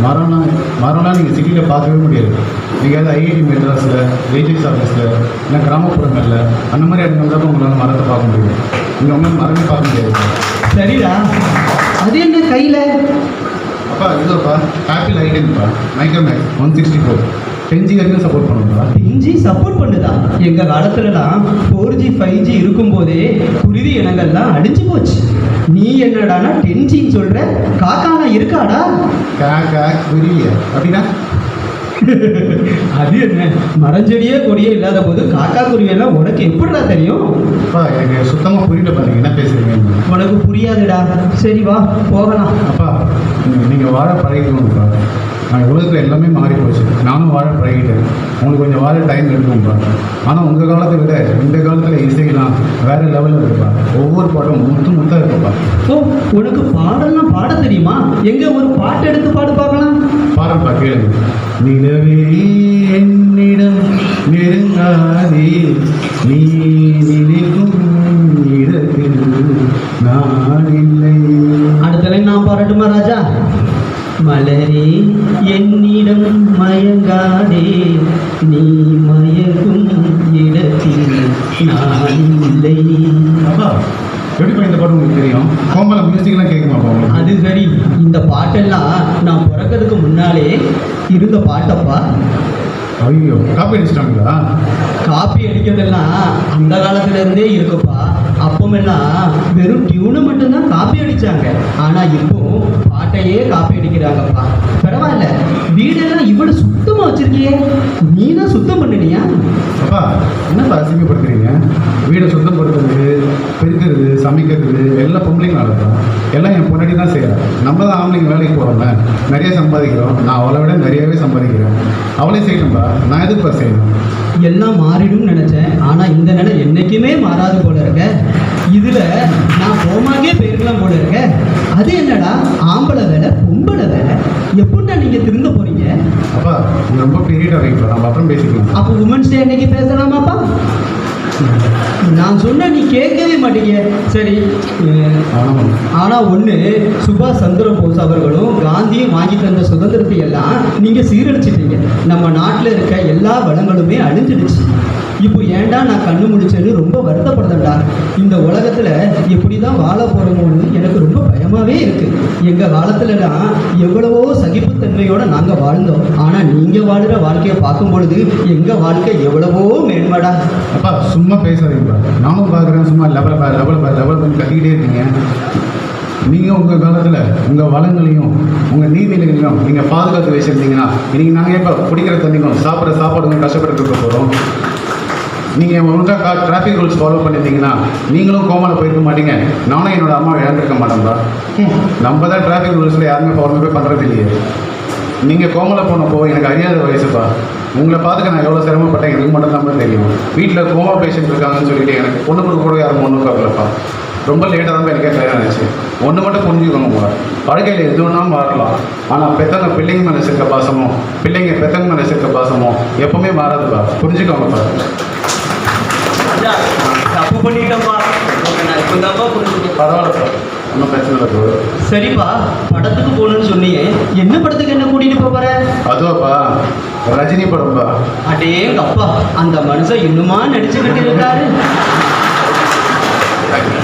மரம்லாம் நீங்கள் சிட்டியில் பார்க்கவே முடியாது. நீங்கள் ஏதாவது ஐஐடி மெட்ராஸில், ரேஜிஸ் ஆஃபீஸில், இல்லை கிராமப்புறங்களில் அந்த மாதிரி இடங்கள் தான் உங்களால் மரத்தை பார்க்க முடியும். இங்கே உங்களால் மரமே பார்க்க முடியாது. சரிடா, அது என்ன கையில்? அப்பா இதுப்பா ஆப்பிள் ஐடென்ப்பா, மைக்ரோமேக்ஸ் 164 10G வரைக்கும் சப்போர்ட் பண்ணுங்களா? 10G சப்போர்ட் பண்ணுதா? எங்கள் காலத்துலலாம் 4G 5G இருக்கும்போதே குருவி இனங்கள்லாம் அடிச்சு போச்சு. நீ என்னடானா 10Gன்னு சொல்கிற? காக்கானா இருக்காடா? கா குருவிய அப்படின்னா அது என்ன, மரஞ்செடியே கொடியே இல்லாத போது காக்கா குருவியெல்லாம் உனக்கு எப்படிடா தெரியும்? அப்பா எனக்கு சுத்தமாக புரியல பாருங்க என்ன பேசுறீங்க. உனக்கு புரியாதுடா. சரி வா போகலாம். அப்பா நீங்கள் வாழ பழகிக்கணும்ப்பா. நான் உலகத்தில் எல்லாமே மாறி போச்சு. நானும் வாழ பழகிட்டேன். உங்களுக்கு கொஞ்சம் வாழ டைம் எடுக்கும்ப்பா. ஆனால் உங்கள் காலத்தை விட இந்த காலத்தில் இசைலாம் வேறு லெவலில் இருக்குப்பா. ஒவ்வொரு பாட்டும் முத்தாக இருக்குப்பா. ஓ, உனக்கு பாடலாம் பாட தெரியுமா? எங்கே ஒரு பாட்டு எடுத்து பாடு பார்க்கலாம். பாடப்பா கேளுங்க. நிலவே என்னிடம் நெருங்காதே, நீ நினைக்கும் இடத்தில் நான் இல்லை. அடுத்த லைன் நான் பாடட்டுமா ராஜா? மலரே என்னிடம் மயங்காதே, நீ மயக்கும் இடத்தில் நான் இல்லை. அப்பா எப்படிப்பா இந்த பாட்டு உங்களுக்கு தெரியும்? கோமல மியூசிக்லாம் கேட்குமாப்பா உங்களுக்கு? அது சரி, இந்த பாட்டெல்லாம் நான் பிறக்கிறதுக்கு முன்னாலே இருந்த பாட்டப்பா. ஐயோ காப்பி அடிச்சிட்டாங்களா? காப்பி அடிக்கிறதெல்லாம் அந்த காலத்துல இருந்தே இருக்குப்பா. அப்பமெல்லாம் வெறும் டியூனை மட்டும்தான் காப்பி அடிச்சாங்க. ஆனா இப்போ பாட்டையே காப்பி அடிக்கிறாங்கப்பா. பரவாயில்ல, வீடெல்லாம் இவ்வளவு சுத்தமா வச்சிருக்கியே, நீ தான் சுத்தம் பண்ணினியா? அப்பா என்னப்பா அசிங்கப்படுத்துறீங்க? வீடை சுத்தப்படுத்துறது, பெருக்கிறது, சமைக்கிறது எல்லாம் பொம்பளைங்களால தான். எல்லாம் என் பொண்டாட்டி தான் செய்கிறேன். நம்ம தான் ஆம்பளைங்க வேலைக்கு போகிறோம்ல, நிறைய சம்பாதிக்கிறோம். நான் அவளை விட நிறையவே சம்பாதிக்கிறேன். அவளே செய்யணும்பா, நான் எதுக்குப்பா செய்யணும்? எல்லாம் மாறிடும் நினைச்சேன். ஆனா இந்த நிலை என்னைக்குமே மாறாது போல இருக்க. இதுல நான் கோமாக்கே போயிருக்கலாம் போல இருக்க. அது என்னடா, ஆம்பளை வேலை பொம்பளை வேலை, எப்படின்னா நீங்க திருந்த போறீங்க? அப்பா இது ரொம்ப பீரியட் ஆகிப்பா, நம்ம அப்புறம் பேசிக்கலாம். அப்போ உமன்ஸ் டே அன்னைக்கு பேசலாமாப்பா? நான் சொன்ன நீ கேட்கவே மாட்டீங்க. சரி, ஆனா ஒண்ணு, சுபாஷ் சந்திர போஸ் அவர்களும் காந்தியும் வாங்கி தந்த சுதந்திரத்தை எல்லாம் நீங்க சீரழிச்சிட்டீங்க. நம்ம நாட்டில் இருக்க எல்லா வளங்களுமே அழிஞ்சிடுச்சு. இப்போ ஏன்டா நான் கண்ணு முடிச்சேன்னு ரொம்ப வருத்தப்படுறேன்டா. இந்த உலகத்துல எப்படிதான் வாழ போறோமோன்னு எனக்கு ரொம்ப பயமாவே இருக்கு. எங்க காலத்துலலாம் எவ்வளவோ சகிப்புத்தன்மையோட நாங்க வாழ்ந்தோம். ஆனா நீங்க வாழ்ற வாழ்க்கையை பார்க்கும் பொழுது எங்க வாழ்க்கை எவ்வளவோ மேன்மடா. அப்பா சும்மா பேசாதீங்கப்பா. நானும் பார்க்குறேன், சும்மா லெவல் பண்ணி கட்டிக்கிட்டே இருக்கீங்க. நீங்கள் உங்கள் காலத்தில் உங்கள் வளங்களையும் உங்கள் நீர்நிலைகளையும் நீங்கள் பாதுகாத்து வச்சுருந்தீங்கன்னா இன்றைக்கி நாங்கள் இப்போ குடிக்கிற தண்ணிக்கும் சாப்பிட்ற சாப்பாடுக்கும் கஷ்டப்பட்டு போகிறோம். நீங்கள் ஒழுங்காக டிராஃபிக் ரூல்ஸ் ஃபாலோ பண்ணியிருந்தீங்கன்னா நீங்களும் கோமாவில் போயிருக்க மாட்டீங்க, நானும் என்னோடய அம்மா இழந்திருக்க மாட்டேன்ப்பா. நம்ம தான் டிராஃபிக் ரூல்ஸில் யாருமே ஃபாலோ பண்ணுறது இல்லையே. நீங்கள் கோமலை போனப்போ எனக்கு அறியாத வயசுப்பா. உங்களை பார்த்துக்க நான் எவ்வளோ சிரமப்பட்டேன் எனக்கு மட்டும் தான் தெரியும். வீட்டில் கோமா பேஷண்ட் இருக்காங்கன்னு சொல்லிட்டு எனக்கு பொண்ணு கொடுக்க கூட யாரும் பொண்ணு பார்க்கலப்பா. ரொம்ப லேட்டாக தான் எனக்கே கல்யாணம் ஆச்சு. ஒன்று மட்டும் புரிஞ்சுக்கோங்க, வாழ்க்கையில் எது வேணா மாறலாம், ஆனால் பெத்தவங்க பிள்ளைங்க மேலே இருக்க பாசமும் பிள்ளைங்க பெத்தவங்க மேலே இருக்க பாசமும் எப்பவுமே மாறாதுப்பா. புரிஞ்சுக்கோங்கப்பா. தப்பு பண்ணிட்டோம்ப்பா. நான் இப்போ தான்ப்பா புரிஞ்சுக்கேன். பரவாயில்லப்பா, ஒன்றும் பிரச்சனை இல்லை ப்ரோ. சரிப்பா, படத்துக்கு போகணுன்னு சொன்னீங்க. என்ன படத்துக்கு என்ன கூட்டிகிட்டு போகிற? அதுவாப்பா, ரஜினி படம்பா. அடேங்கப்பா, அந்த மனுஷன் இன்னுமா நடிச்சுக்கிட்டு இருக்காரு. Thank you.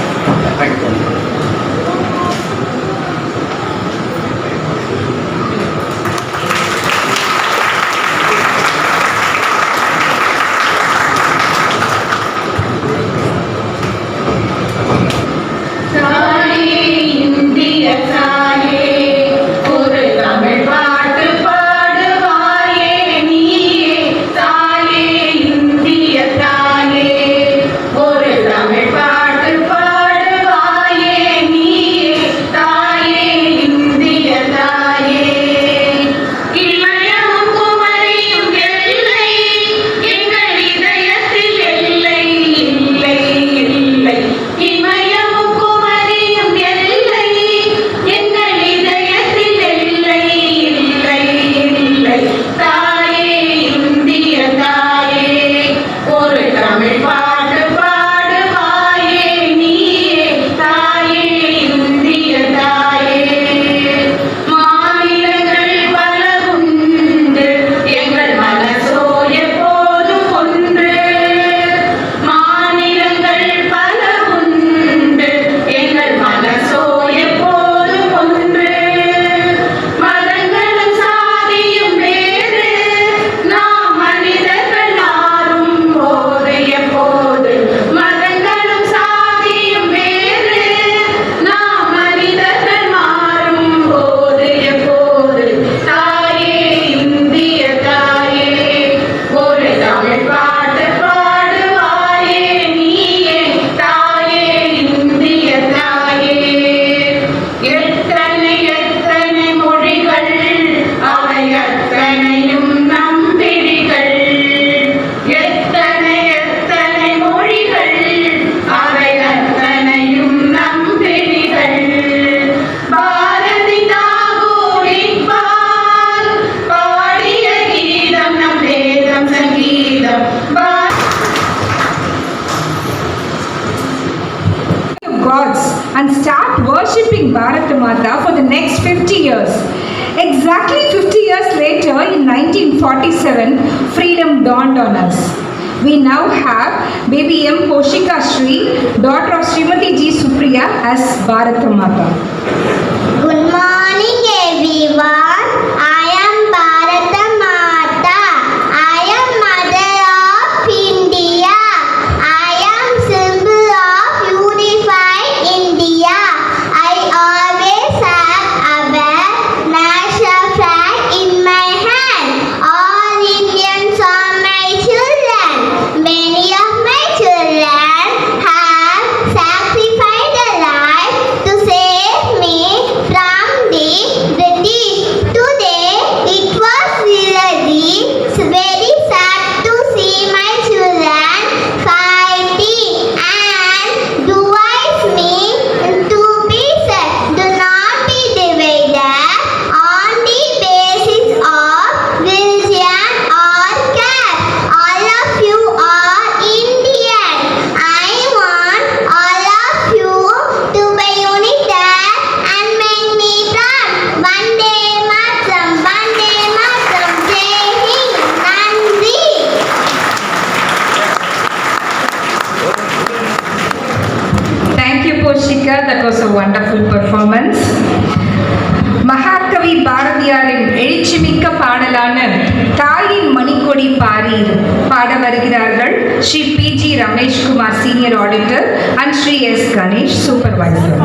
and start worshipping Bharat Mata for the next 50 years. Exactly 50 years later, in 1947, freedom dawned on us. We now have baby M. Poshika Shri, daughter of Srimati G. Supriya, as Bharat Mata. Good morning everyone. I am Bharat Mata. I am mother of India. I am symbol of unified India. I always have our national flag in my hand. All Indians are my children. Many of my children have sacrificed their life to save me from the British. Today it was really very sad to see my children fighting and divide me into pieces. Do not be divided on the basis of religion or caste. All of you are Indian. I want all of you to be united and make me proud. Vande Mataram, Vande Mataram, Jai Hind, Nandri. Thank you, Poshika. That was a wonderful performance. மகாகவி பாரதியாரின் எழுச்சிமிக்க பாடலான தாயின் மணிக்கொடி பாரீர் பாட வருகிறார்கள் Shri P G. Rameshkumar, senior auditor, and Shri S. Ganesh, supervisor.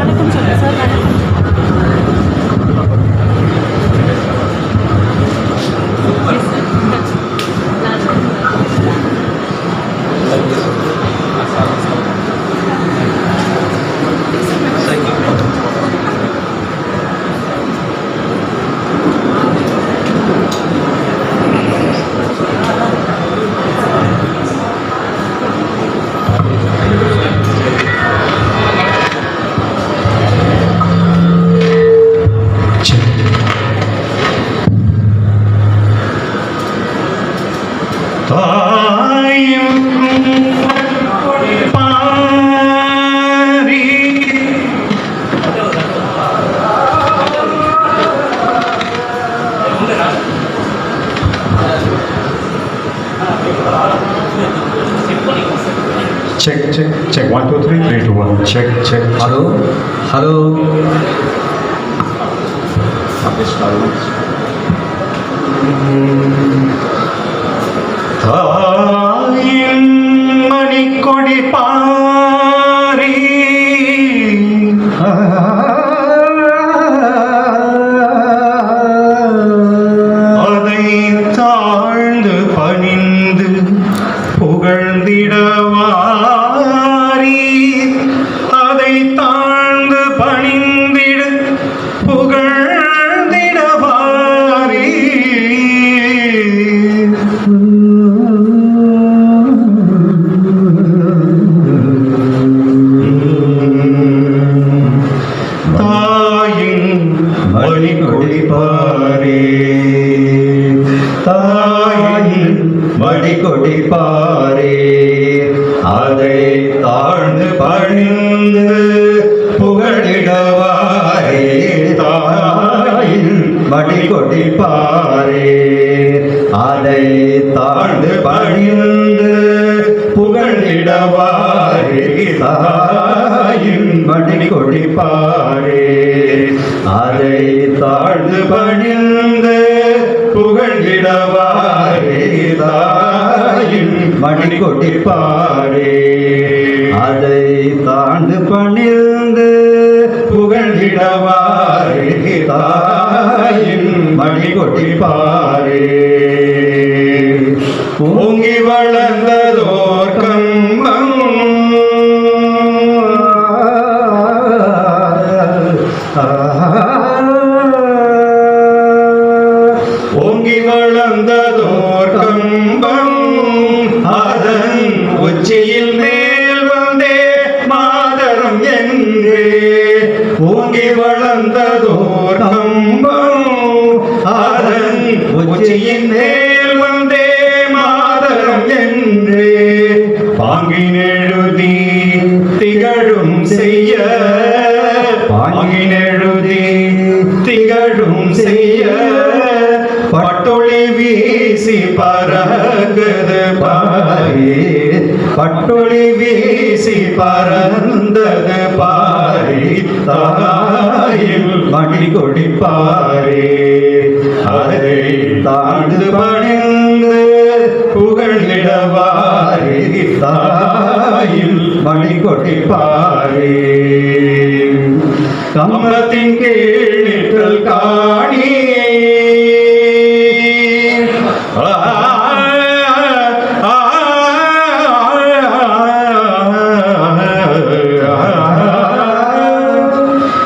தாயும் பாரி check check check 1 2 3 3 2 1 check check hello hello தாயின் மணிக்கொடி பாரி அதை தாழ்ந்து பணிந்து புகழ்ந்திடவாரி அதை தாழ்ந்து பணிந்திடு புகழ்ந்திடவாரி தாயின் மணிக்கொடி பாரே தாயின் மணிக்கொடி பாரே அதை தாழ்ந்து பணிந்து புகழிடவாரே தாயின் மணிக்கொடி பாரே அதை தாழ்ந்து பணிந்து புகழிடவாரே தாயின் மணிக்கொடி பாரே அதை தாழ்ந்து பணிந்து புகழ்ந்திடவாரே தாயின் மணிக்கொடி பாரே அதை தாழ்ந்து பணிந்து புகழ்ந்திடவாரே தாயின் மணிக்கொடி பாரே ஓங்கி வளர்ந்ததோர் கம்பம் ஓங்கி வளர்ந்ததோர் கம்பம் அதன் உச்சியில் மேல் வந்தே மாதரம் என்றே ஓங்கி வளர்ந்ததோர் கம்பம் அதன் உச்சியின் மேல் வந்தே மாதரம் என்றே பாங்கினெழுதி திகழும் செய்ய பாங்கினெழுதி திகழும் செய்ய பட்டொளி வீசி பறகுது பாரே பட்டொளி வீசி பறந்தது பாரே தாயில் மணிக்கொடி பாரே அதை தாழ்ந்து பணிந்து புகழிடவாரே தாயில் மணிக்கொடி பாரே கம்பத்தின் கீழிட்டல் காணி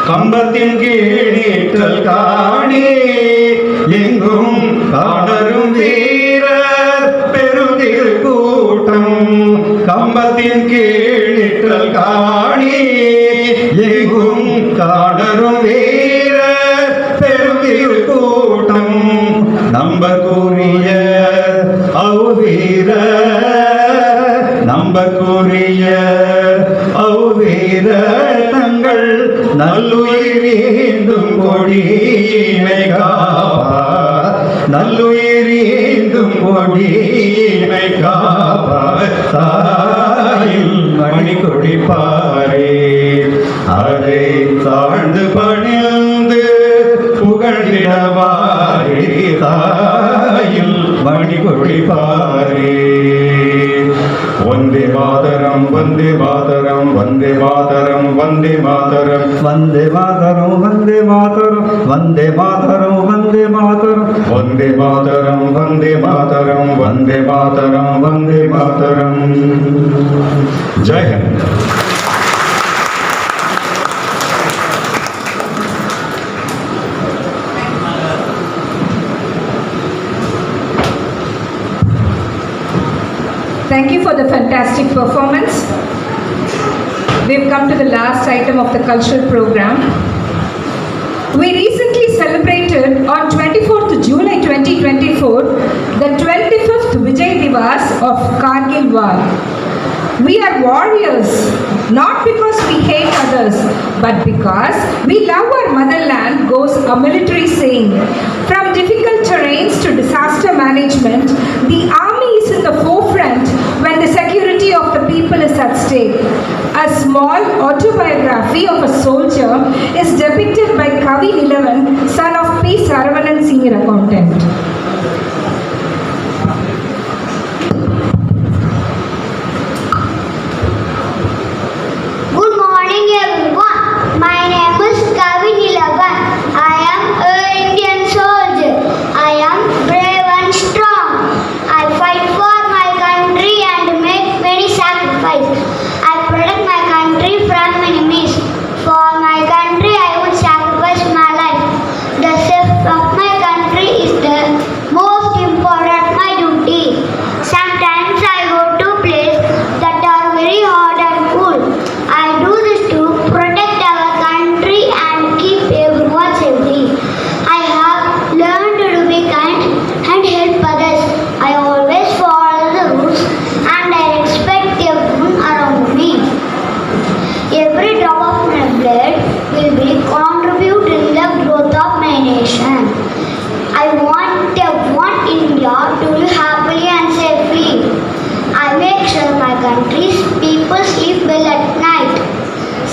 கம்பத்தின் கீழிட்டல் காணி எங்கும் காணரும் வீரர் பெருதிரு கூட்டம் கம்பத்தின் கீழிட்டல் காணி எங்கும் காணரும் வீரர் பெருதிரு கூட்டம் நம்பக்கூடிய அவ்வீர நம்பக்கூடிய அவ்வீர தங்கள் நல்லுயிரீந்தும் கொடியினை காப்பா நல்லுயிரீந்தும் கொடியினை காப்பா தாயில் மணிக்கொடி பாரே அதை தாழ்ந்து பணிந்து புகழிடவாரே தாயில் மணிக்கொடி பாரே Vande Mataram Vande Mataram Vande Mataram Vande Mataram Vande Mataram Vande Mataram Vande Mataram Vande Mataram Vande Mataram Vande Mataram Vande Mataram Vande Mataram Jai Hind. Thank you for the fantastic performance. We've come to the last item of the cultural program. We recently celebrated on 24th July 2024 the 25th Vijay Diwali. Divas of Kargil War. We are warriors, not because we hate others, but because we love our motherland, goes a military saying. From difficult terrains to disaster management, the army is in the forefront when the security of the people is at stake. A small autobiography of a soldier is depicted by Kavi Nilavan, son of P. Saravanan, senior accountant. Good morning everyone. My name is Kavi Nilavan. I am an Indian soldier. I am brave and strong. I fight for my country and make many sacrifices. I protect my country from enemies. For my country I would sacrifice my life. The safety of my country is the most important my duty. Sometimes I go to places that are very hot and cool. I do this to protect our country and keep everyone safely. I have learned to be kind and help others. I always follow the rules and I respect everyone around me. Every drop of my blood will be contribute in the growth of my nation. I want everyone in India to live happily and safely. I make sure my country's people sleep well at night.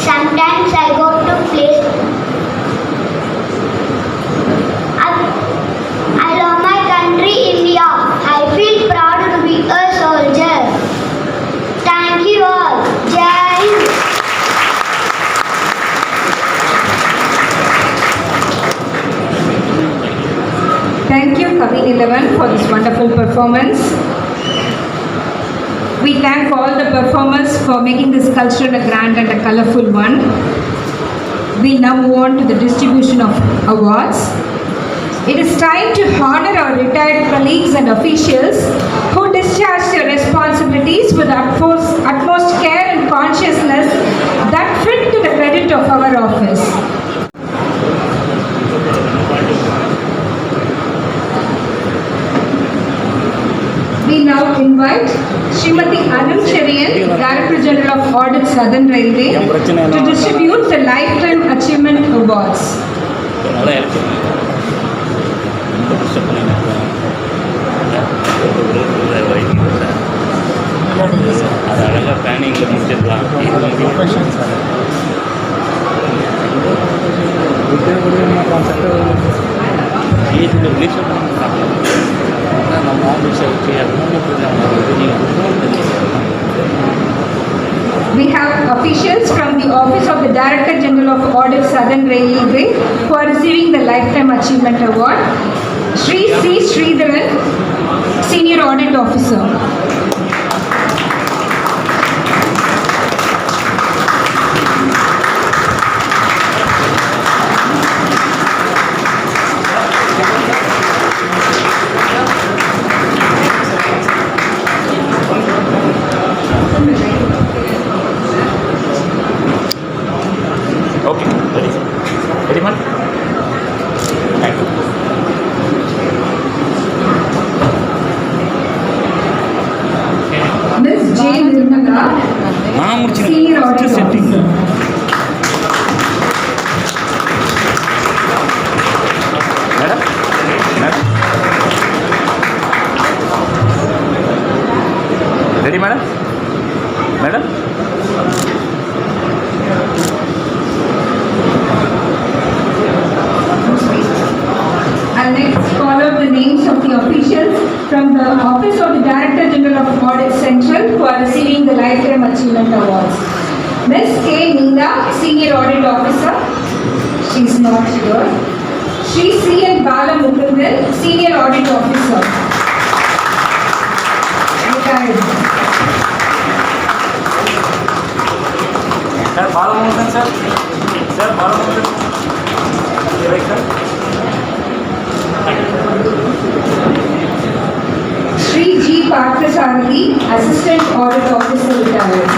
Sometimes I go to place. I love my country, India. I feel proud to be a soldier. Thank you all. Jai Hind. Thank you, Kavi Nilavan, for this wonderful performance. We thank all the performers for making this culture a grand and a colorful one. We now move on to the distribution of awards. It is time to honor our retired colleagues and officials who discharge their responsibilities with utmost care and consciousness that fit to the credit of our office. We now invite Srimati Anum Cherian, Director General of Audit Southern Railway, to distribute the Lifetime Achievement Awards. அது அழகாக பிளானிங்கில் முடிச்சிடலாம் நம்ம ஆஃபீஸை வச்சு We have officials from the Office of the Director General of Audit Southern Railway who are receiving the Lifetime Achievement Award. Sri C. Sridharan, Senior Audit Officer. Okay ready ma'am thank you Ms. J. Nirmala, நான் முடிச்சிருக்கேன் Senior Audit Officer. Madam madam ready madam madam I'll next call out the names of the officials from the Office of the Director General of Audit Central who are receiving the Lifetime Achievement Awards. Ms. K. Ninda, Senior Audit Officer. She is not here. Sri C. N. Bala Mukundan, Senior Audit Officer. Retired. Sir Balamurugan sir sir Balamurugan right sir Sri G. Parthasarathi, Assistant Audit Officer, retired.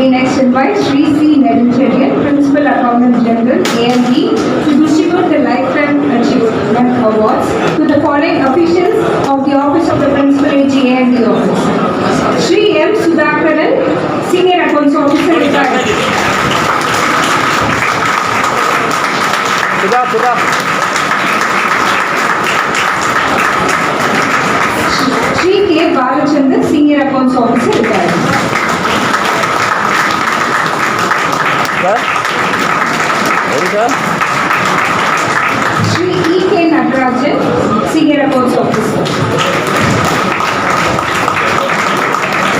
We next invite Sri C. Neduncherian, Principal Accountant General, AMD, to distribute the Lifetime Achievement Awards to the following officials of the Office of the Principal AG AMD Office. Sri M. Sudhakaran, Senior Accounts Officer, retired. Sudha. Sri K. Balachandran, Senior Accounts Officer, retired. Sir? Ready, sir? Sri E. K. Natarajan, Senior Accounts Officer.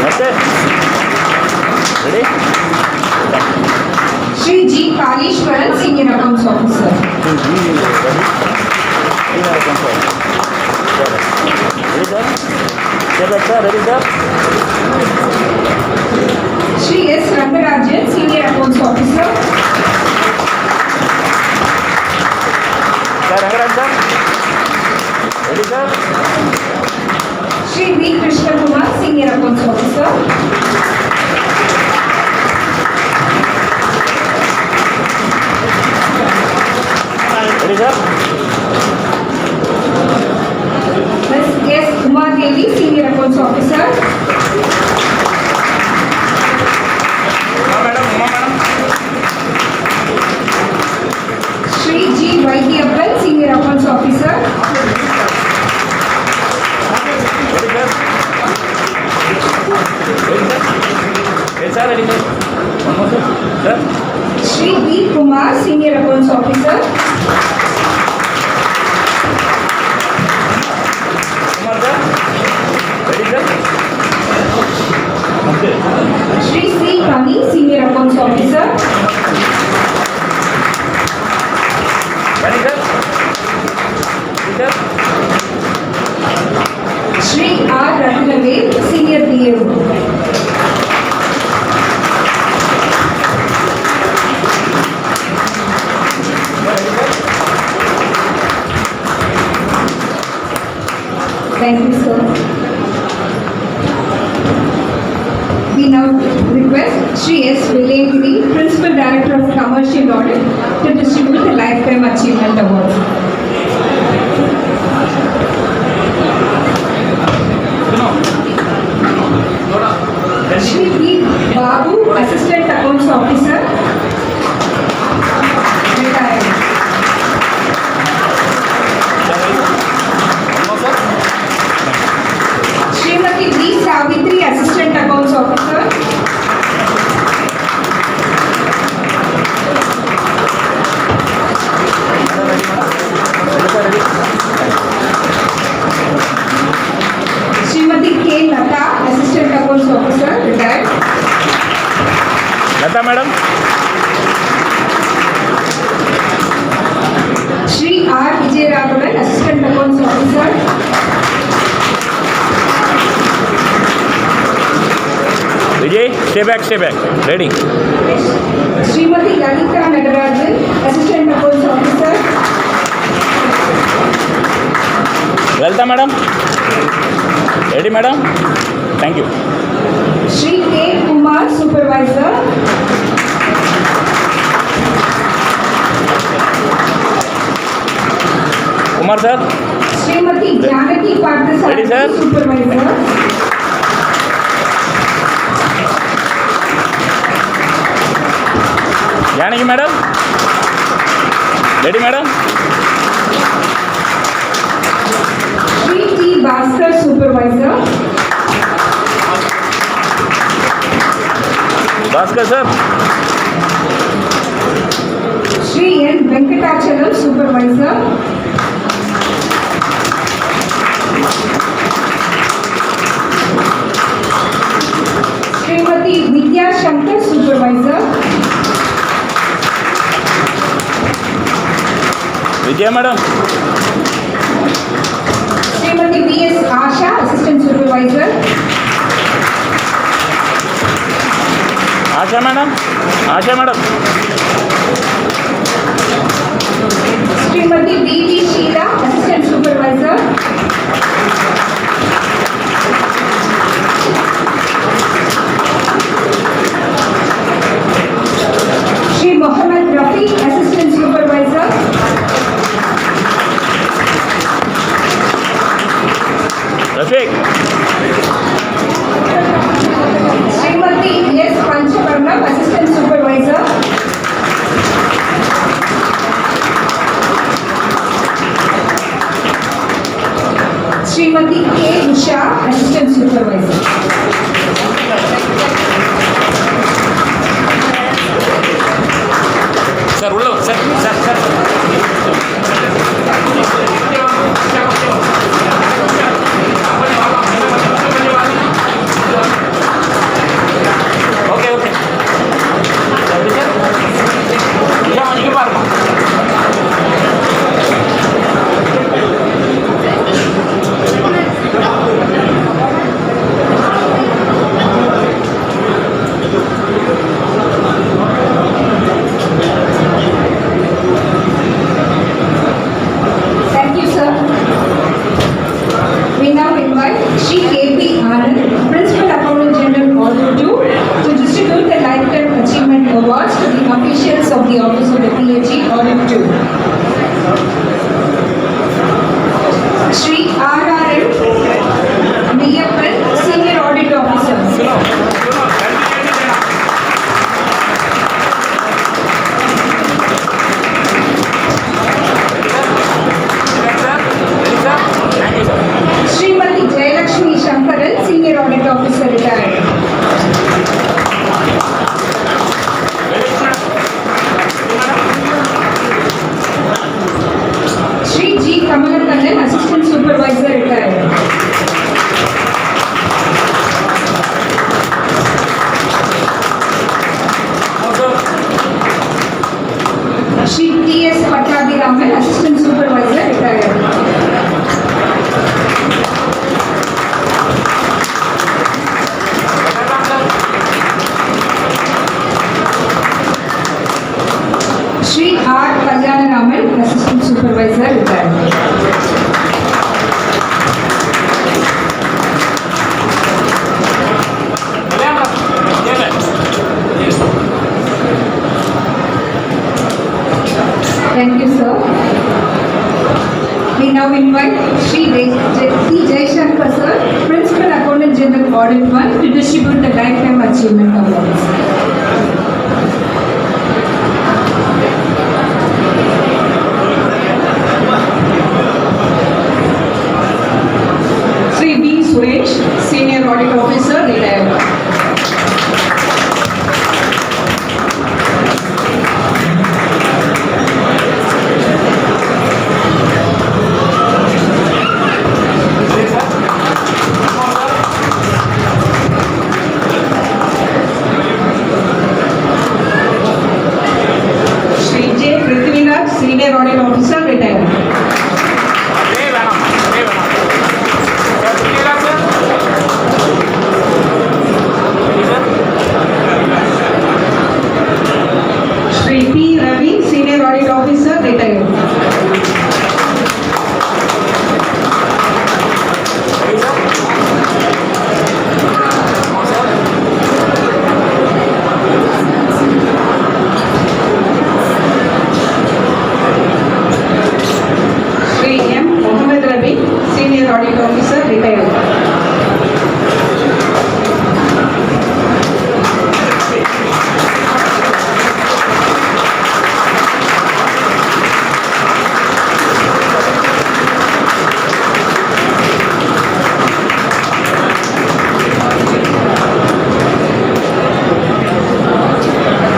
Okay. Ready? Sri G. Kalishwaran, Senior Accounts Officer. Ready, sir? Step back, sir. Ready, sir? Sri S. Rangarajan, Senior Accounts Officer. Sir, Rangaraj, sir. Ready, sir? Sri V. Krishna Kumar, Senior Accounts Officer. Ready, sir? Ms. S. Umar Devi, Senior Accounts Officer. Madam. Sri G. Vaidyapan, Senior Accounts Officer. Ready, sir? Yes, sir. Ready, sir? One more, sir. Sir? Sri B. Kumar, Senior Accounts Officer. Kumar, sir? Ready, sir? Okay. Sri C. Kani, Senior Accounts Officer. Ready, sir? Ready, sir? Sri R. Ratnaved, Senior BAO. Thank you, sir. We now request Sri S. Vilagiri, Principal Director of Commercial Audit, to distribute the Lifetime Achievement Award. Sri P. Babu, Assistant Accounts Officer, retired. Srimati V. Savitri, Assistant Accounts Officer. Srimati K. Lata, Assistant Accounts Officer, retired. Lata, madam. Sri R. Vijayaraghavan, Assistant Accounts Officer. Vijay, stay back. Ready? Srimati Lalita Nagarajan, Assistant Accounts Officer. Lalita, madam. Ready, madam? Thank you. Sri K. Kumar, Supervisor. Kumar, sir. Srimati Janaki Ready, sir? Parthasarathi, Supervisor. Janaki, madam. Ready, madam? Sri T. Bhaskar, Supervisor. Bhaskar, sir. Sri N. Venkatachalam, Supervisor. Srimati Vidya Shankar, Supervisor. Vijay, madam. Srimati V.S. Asha, Assistant Supervisor. Asha, madam. Srimati B.V. Sheila, Assistant Supervisor. invite Sri Jaishankar sir, Principal Accountant General Audit 1 to distribute the Lifetime Achievement Awards. Sri B. Suresh, Senior Audit Officer, retired. Sri J. Prithviraj, Senior Audit Officer, retired. Sri P. Ravi, Senior Audit Officer, retired. Sri M. Mohammed Rabi, Senior Audit Officer, retired.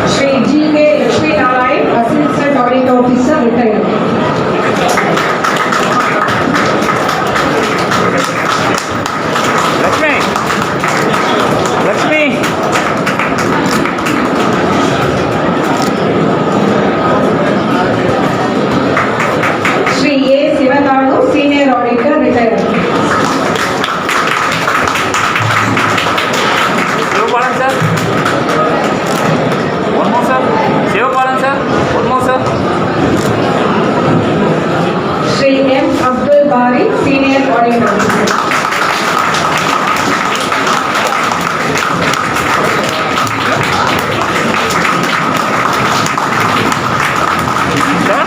Sri G. K. Lakshmi Narayan, Assistant Audit Officer, retired. Lakshmi. Sri A. Sivanadu, Senior Auditor, retired. Sivapalan sir. One more sir. Sivapalan sir. One more sir. Sri M. Abdul Bari, Senior Auditor. Sir.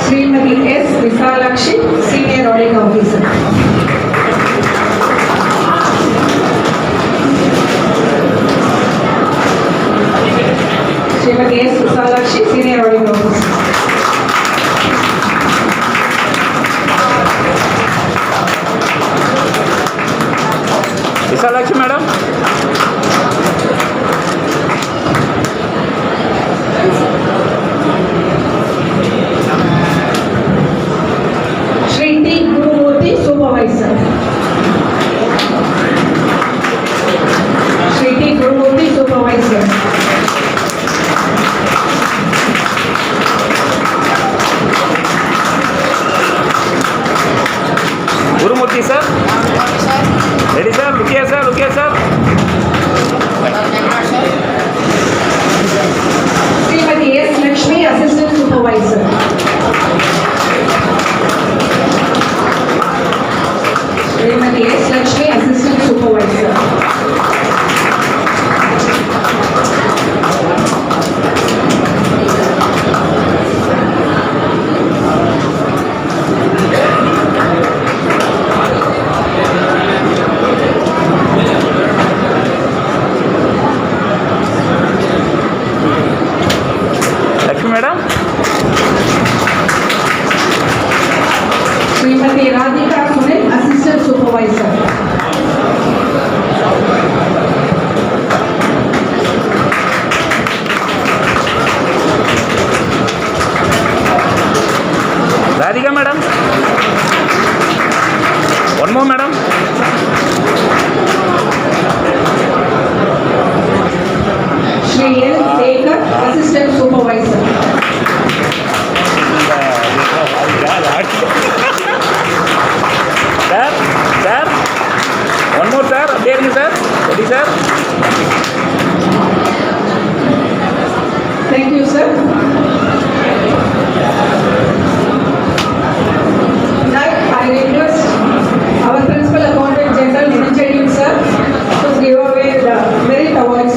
Srimati S. Visalakshi, Senior Audit Officer. Srimati S. Visalakshi, Senior Audit Officer. Visalakshi madam. Sri T. Gurumurthy, Supervisor. Sri T. Gurumurthy, Supervisor. Gurumurthy sir. Ready sir. Look here sir. Look here sir. Srimati S. Lakshmi, Assistant Supervisor. Srimati S. Lakshmi, Assistant Supervisor. Lakshmi madam. Srimati Radhika Sunil, Assistant Supervisor. Radhika madam. One more madam. Sri L. Sekhar, Assistant Supervisor. Sir. Sir. One more sir. There you sir. Ready sir. Thank you, sir. Now, I request our Principal Accountant General, Niranjan sir, to give away the merit awards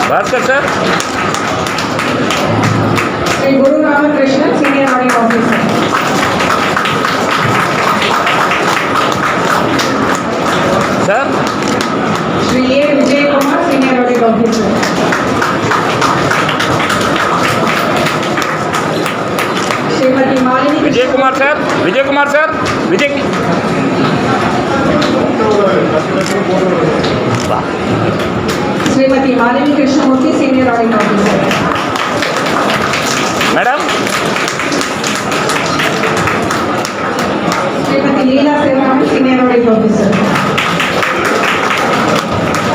Bhaskar sir. Sri Guru Ramakrishnan, Senior Audit Officer. Sir. Sri A. Vijay Kumar, Senior Audit Officer. Srimati Malini Vijay Kumar sir. Vijay Kumar sir. Vijay. Srimati Malini Krishnamurthy, Senior Audit Officer. Madam. Srimati Leela Sivaraman, Senior Audit Officer.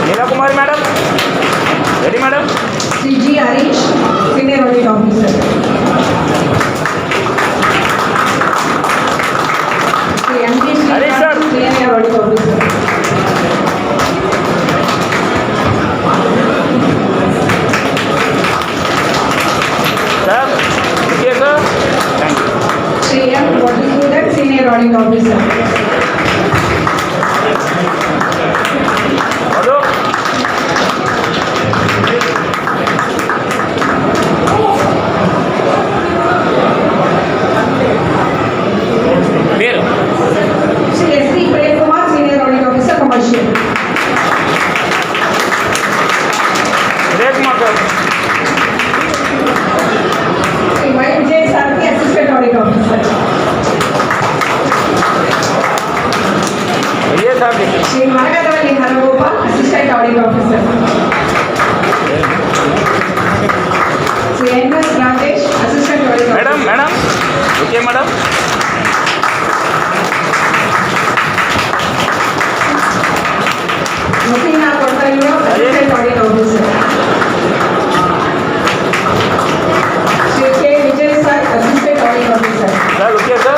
Neela Kumari madam. Ready madam. Sri G. Harish, Senior Audit Officer. Sri M.D. Harish, sir. Senior Audit Officer. Sir. Okay sir. Thank you. Sri M. Vatisudan, Senior Audit Officer. Madhu. Veer. Sri S.D. Prem Kumar, Senior Audit Officer, Commercial. Vijay Kumar sir. Sri Y. Vijay Sarthi, Assistant Audit Officer. Vijay Sarthi. Sri Maragavalli Haragopal, Assistant Audit Officer. Sri N.S. Rajesh, Assistant Audit Officer. Madam, madam. Okay madam. Musina Kottayu, Assistant Audit Officer. Sri K. Vijay Sir, Assistant Audit Officer. Sir, okay sir.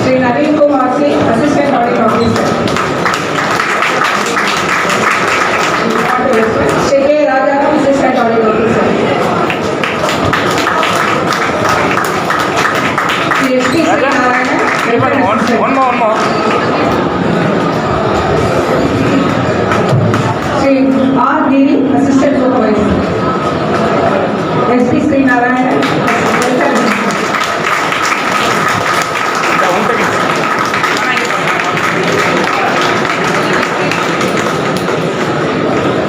Sri Naveen Kumar Singh, Assistant Audit Officer. Sri K. Rajaram, Assistant Audit Officer. Sri S.P. Raja. Narayana, One more. Sri R. Giri, Assistant Supervisor. S.P. Sri Narayana, Welfare Minister. One second.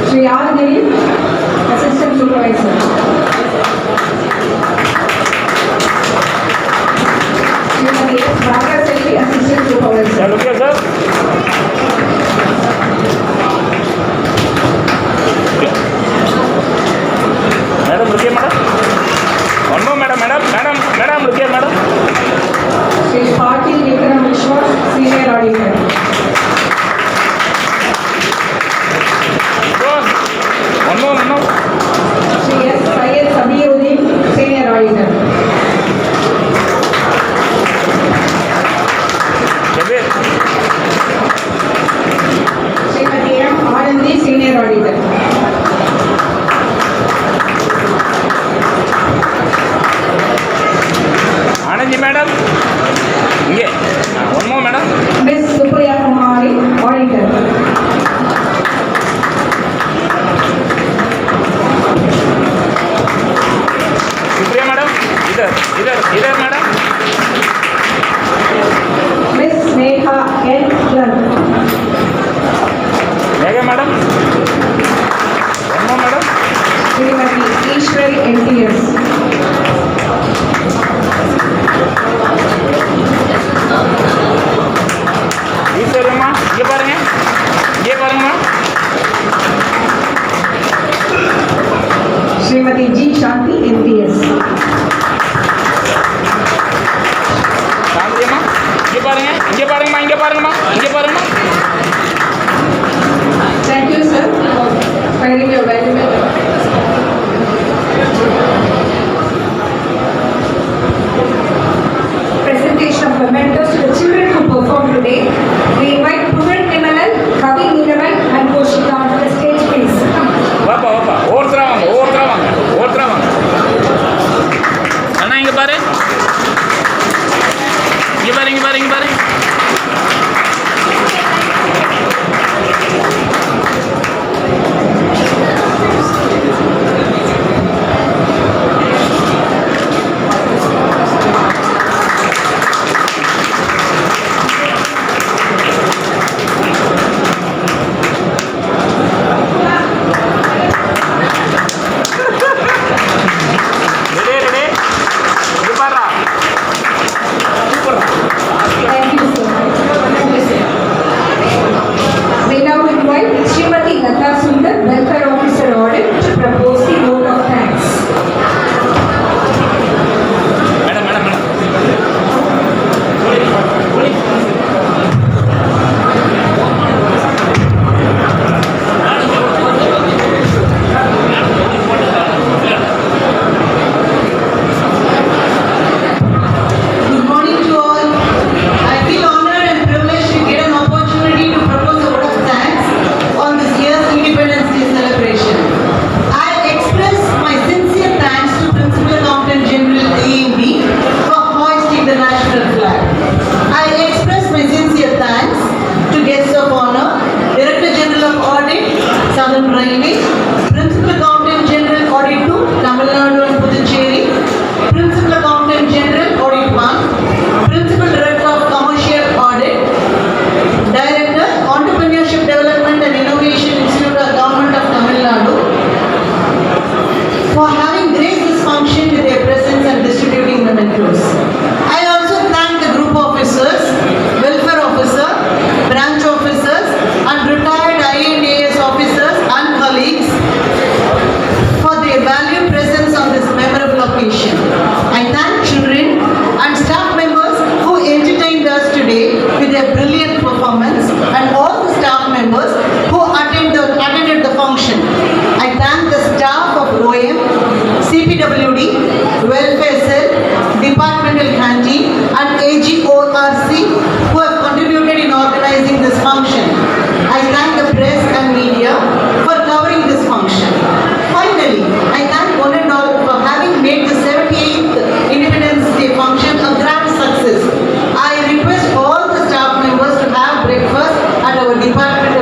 Sri R. Giri, Assistant Supervisor. Srimati S. Bhagaselvi, Assistant Supervisor. Sir, okay sir. Madam, okay madam. One more madam, okay madam. Sri Patil Vikram Vishwas, Senior Auditor. Go. One more. Sri S. Syed Sabiuddin, Senior Auditor. Kabir. Srimati M. Anandi, Senior Auditor. Anandji madam. Yeah. One more madam. Ms. Supriya Kumari, Auditor. Supriya madam. Idhar madam. Ms. Neha N. Clerk. Mega madam. One more madam. Srimati Ishwari NTS. ஈஸ்வரியம்மா இங்கே பாருங்க. Department